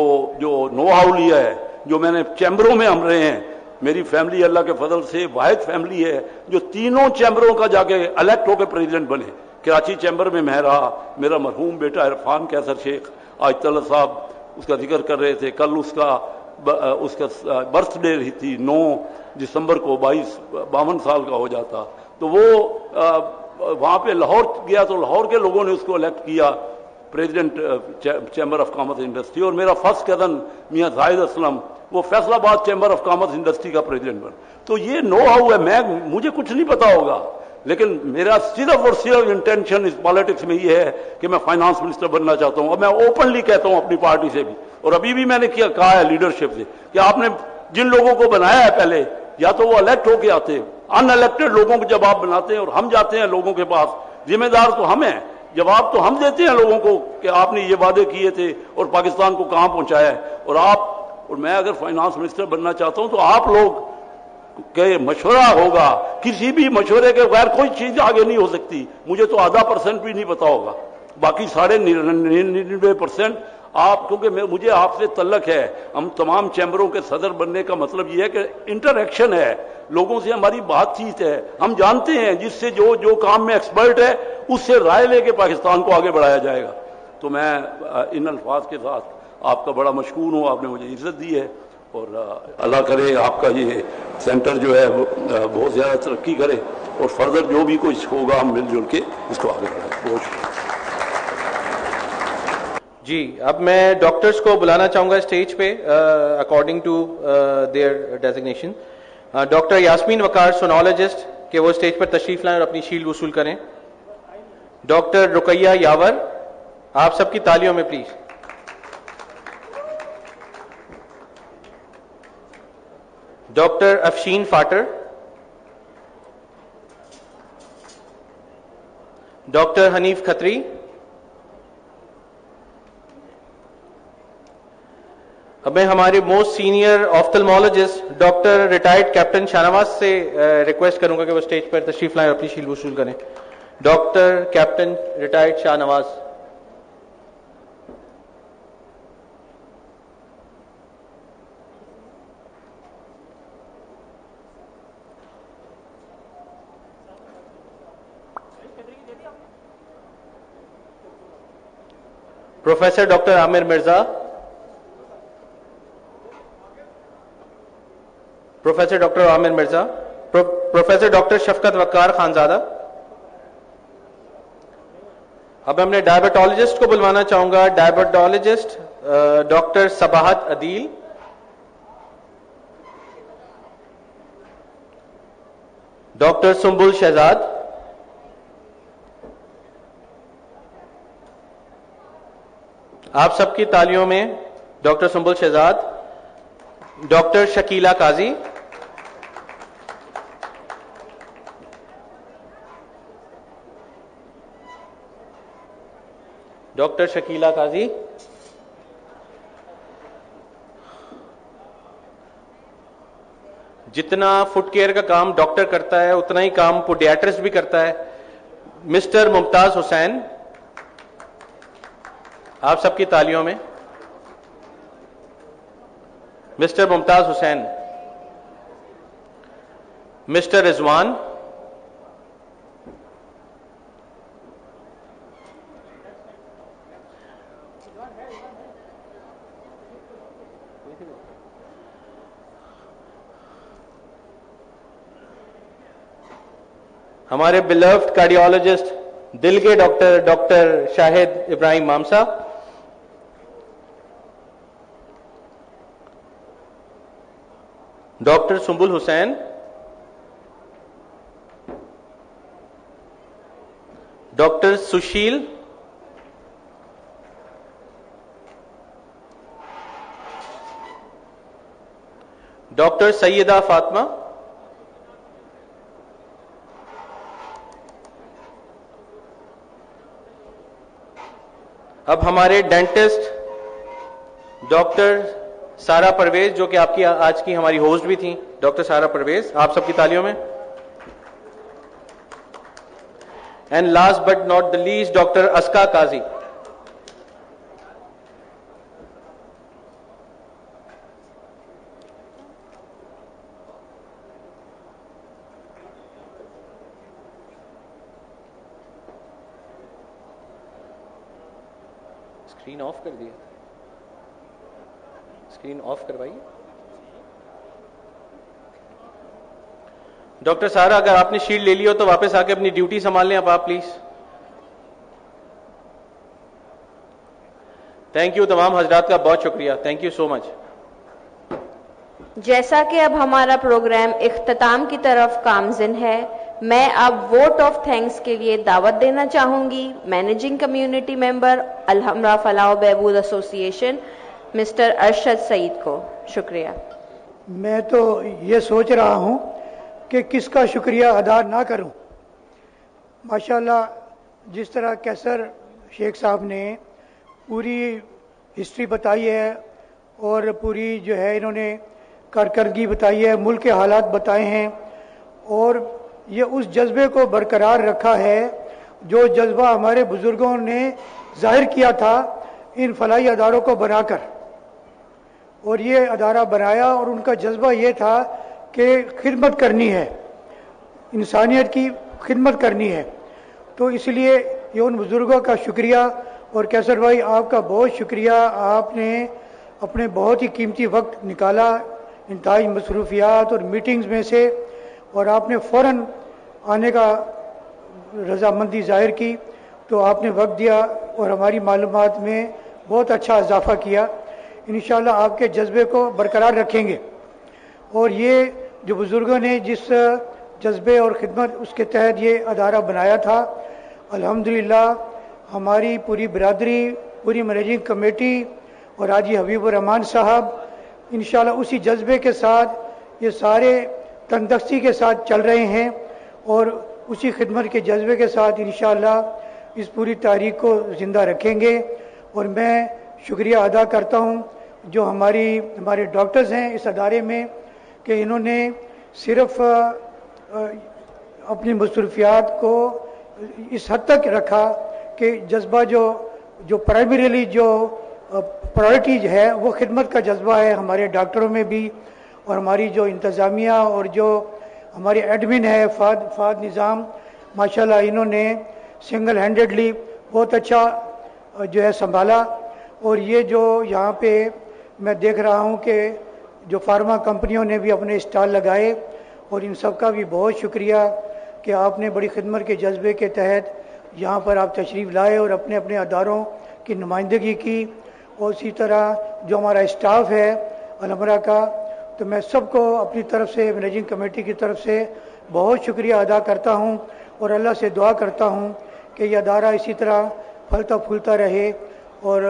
نو ہاؤ لیا ہے, جو میں نے چیمبروں میں ہم رہے ہیں, میری فیملی اللہ کے فضل سے واحد فیملی ہے جو تینوں چیمبروں کا جا کے الیکٹ ہو کے پریزیڈنٹ بنے. کراچی چیمبر میں میں رہا, میرا مرحوم بیٹا عرفان کیسر شیخ, آج طلعت صاحب اس کا ذکر کر رہے تھے, کل اس کا برتھ ڈے تھی 9 دسمبر کو, 52 سال کا ہو جاتا. تو وہ وہاں پہ لاہور گیا تو لاہور کے لوگوں نے اس کو الیکٹ کیا president chamber of commerce industry. اور میرا فرسٹ کزن میاں زاہد اسلم, وہ فیصل آباد چیمبر آف کامرس انڈسٹری کا پریزیڈنٹ بنا. تو یہ نو ہاؤ ہے. مجھے کچھ نہیں پتا ہوگا, لیکن میرا صرف اور صرف انٹینشن اس پالیٹکس میں یہ ہے کہ میں فائنانس منسٹر بننا چاہتا ہوں. اور میں اوپنلی کہتا ہوں اپنی پارٹی سے بھی, اور ابھی بھی میں نے کہا ہے لیڈرشپ سے, کہ آپ نے جن لوگوں کو بنایا ہے پہلے, یا تو وہ الیکٹ ہو کے آتے, ان الیکٹڈ لوگوں کو جب آپ بناتے ہیں اور ہم جاتے ہیں لوگوں کے پاس, ذمہ دار تو ہم ہیں, جواب تو ہم دیتے ہیں لوگوں کو کہ آپ نے یہ وعدے کیے تھے اور پاکستان کو کہاں پہنچایا ہے. اور میں اگر فائنانس منسٹر بننا چاہتا ہوں تو آپ لوگ کہ مشورہ ہوگا, کسی بھی مشورے کے بغیر کوئی چیز آگے نہیں ہو سکتی. مجھے تو آدھا % بھی نہیں پتا ہوگا, باقی 99.99% آپ, کیونکہ مجھے آپ سے تعلق ہے. ہم تمام چیمبروں کے صدر بننے کا مطلب یہ ہے کہ انٹریکشن ہے, لوگوں سے ہماری بات چیت ہے, ہم جانتے ہیں جس سے جو کام میں ایکسپرٹ ہے اس سے رائے لے کے پاکستان کو آگے بڑھایا جائے گا. تو میں ان الفاظ کے ساتھ آپ کا بڑا مشکور ہوں, آپ نے مجھے عزت دی ہے, اور اللہ کرے آپ کا یہ سینٹر جو ہے بہت زیادہ ترقی کرے, اور فردر جو بھی کچھ ہوگا ہم مل جل کے اس کو آگے بڑھائیں. بہت شکریہ. جی, اب میں ڈاکٹرز کو بلانا چاہوں گا اسٹیج پہ according to their designation. Doctor Yasmin Waqar, sonologist, کہ وہ اسٹیج پر تشریف لائیں اور اپنی شیلڈ وصول کریں. ڈاکٹر رقیہ یاور, آپ سب کی تالیوں میں please. Doctor Afshin Fatir, doctor Hanif Khatri, اب میں ہمارے most senior ophthalmologist doctor retired captain Shah Nawaz سے ریکویسٹ کروں گا کہ وہ اسٹیج پر تشریف لائیں اور اپنی شیلڈ وصول کریں. Doctor captain retired Shah Nawaz. Professor doctor عامر مرزا, پروفیسر ڈاکٹر عامر مرزا, پروفیسر ڈاکٹر شفقت وقار خانزادہ. اب ہم نے ڈائبٹالوجسٹ کو بلوانا چاہوں گا. ڈائبٹالوجسٹ ڈاکٹر صباحت عدیل, ڈاکٹر سنبل شہزاد, آپ سب کی تالیوں میں ڈاکٹر سنبل شہزاد. ڈاکٹر شکیلہ قاضی, ڈاکٹر شکیلہ قاضی. جتنا فٹ کیئر کا کام ڈاکٹر کرتا ہے اتنا ہی کام پوڈیاٹرسٹ بھی کرتا ہے. مسٹر ممتاز حسین, آپ سب کی تالیوں میں. Mr. Mumtaz Hussain, Mr. Rizwan, ہمارے beloved cardiologist دل کے ڈاکٹر شاہد ابراہیم مامسا, ڈاکٹر سنبل حسین, ڈاکٹر سشیل, ڈاکٹر سیدہ فاطمہ, اب ہمارے ڈینٹسٹ ڈاکٹر سارا پرویز, جو کہ آپ کی آج کی ہماری ہوسٹ بھی تھیں, ڈاکٹر سارا پرویز, آپ سب کی تالیوں میں. And last but not the least doctor اسکا قاضی. اسکرین آف کر دیا, اسکرین آف کروائیے. ڈاکٹر سارا, اگر آپ نے شیلڈ لے لی ہو تو واپس آ کے اپنی ڈیوٹی سنبھال لیں آپ پلیز. تھینک یو, تمام حضرات کا بہت شکریہ, تھینک یو سو مچ. جیسا کہ اب ہمارا پروگرام اختتام کی طرف گامزن ہے, میں اب ووٹ آف تھینکس کے لیے دعوت دینا چاہوں گی مینیجنگ کمیونٹی ممبر الحمرا فلاح و بہبود ایسوسی ایشن مسٹر ارشد سعید کو. شکریہ. میں تو یہ سوچ رہا ہوں کہ کس کا شکریہ ادا نہ کروں. ماشاءاللہ جس طرح کیسر شیخ صاحب نے پوری ہسٹری بتائی ہے اور پوری جو ہے انہوں نے کارکردگی بتائی ہے, ملک کے حالات بتائے ہیں, اور یہ اس جذبے کو برقرار رکھا ہے جو جذبہ ہمارے بزرگوں نے ظاہر کیا تھا ان فلاحی اداروں کو بنا کر, اور یہ ادارہ بنایا اور ان کا جذبہ یہ تھا کہ خدمت کرنی ہے, انسانیت کی خدمت کرنی ہے. تو اس لیے یہ ان بزرگوں کا شکریہ. اور کیسر بھائی آپ کا بہت شکریہ, آپ نے اپنے بہت ہی قیمتی وقت نکالا انتہائی مصروفیات اور میٹنگز میں سے, اور آپ نے فوراً آنے کا رضامندی ظاہر کی, تو آپ نے وقت دیا اور ہماری معلومات میں بہت اچھا اضافہ کیا. انشاءاللہ آپ کے جذبے کو برقرار رکھیں گے, اور یہ جو بزرگوں نے جس جذبے اور خدمت اس کے تحت یہ ادارہ بنایا تھا, الحمدللہ ہماری پوری برادری, پوری مینیجنگ کمیٹی اور حاجی حبیب الرحمان صاحب انشاءاللہ اسی جذبے کے ساتھ یہ سارے تندرستی کے ساتھ چل رہے ہیں, اور اسی خدمت کے جذبے کے ساتھ انشاءاللہ اس پوری تاریخ کو زندہ رکھیں گے. اور میں شکریہ ادا کرتا ہوں جو ہمارے ڈاکٹرز ہیں اس ادارے میں, کہ انہوں نے صرف اپنی مصروفیات کو اس حد تک رکھا کہ جذبہ جو پرائمریلی جو پرائرٹی ہے وہ خدمت کا جذبہ ہے ہمارے ڈاکٹروں میں بھی, اور ہماری جو انتظامیہ اور جو ہمارے ایڈمن ہے فاد نظام, ماشاءاللہ انہوں نے سنگل ہینڈڈلی بہت اچھا جو ہے سنبھالا. اور یہ جو یہاں پہ میں دیکھ رہا ہوں کہ جو فارما کمپنیوں نے بھی اپنے اسٹال لگائے, اور ان سب کا بھی بہت شکریہ کہ آپ نے بڑی خدمت کے جذبے کے تحت یہاں پر آپ تشریف لائے اور اپنے اپنے اداروں کی نمائندگی کی. اور اسی طرح جو ہمارا اسٹاف ہے الحمرا کا, تو میں سب کو اپنی طرف سے مینیجنگ کمیٹی کی طرف سے بہت شکریہ ادا کرتا ہوں, اور اللہ سے دعا کرتا ہوں کہ یہ ادارہ اسی طرح پھلتا پھولتا رہے, اور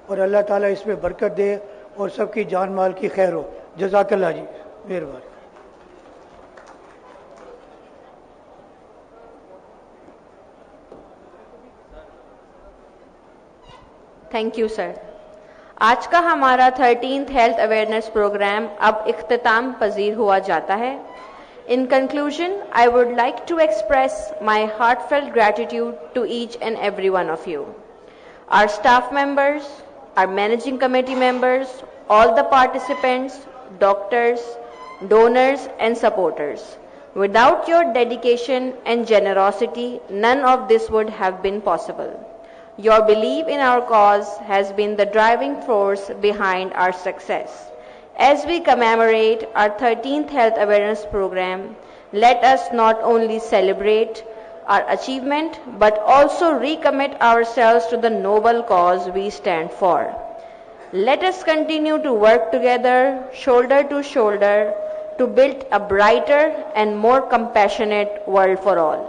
اللہ تعالیٰ اس میں برکت دے اور سب کی جان مال کی خیر ہو. جزاک اللہ جی, مہربانی. تھینک یو سر. آج کا ہمارا 13th ہیلتھ اویئرنیس پروگرام اب اختتام پذیر ہوا جاتا ہے. In conclusion, I would like to express my heartfelt gratitude to each and every one of you, our staff members, our managing committee members, all the participants, doctors, donors and supporters. Without your dedication and generosity, none of this would have been possible. Your belief in our cause has been the driving force behind our success. As we commemorate our 13th Health Awareness Program, let us not only celebrate our achievement but also recommit ourselves to the noble cause we stand for. Let us continue to work together, shoulder to shoulder, to build a brighter and more compassionate world for all.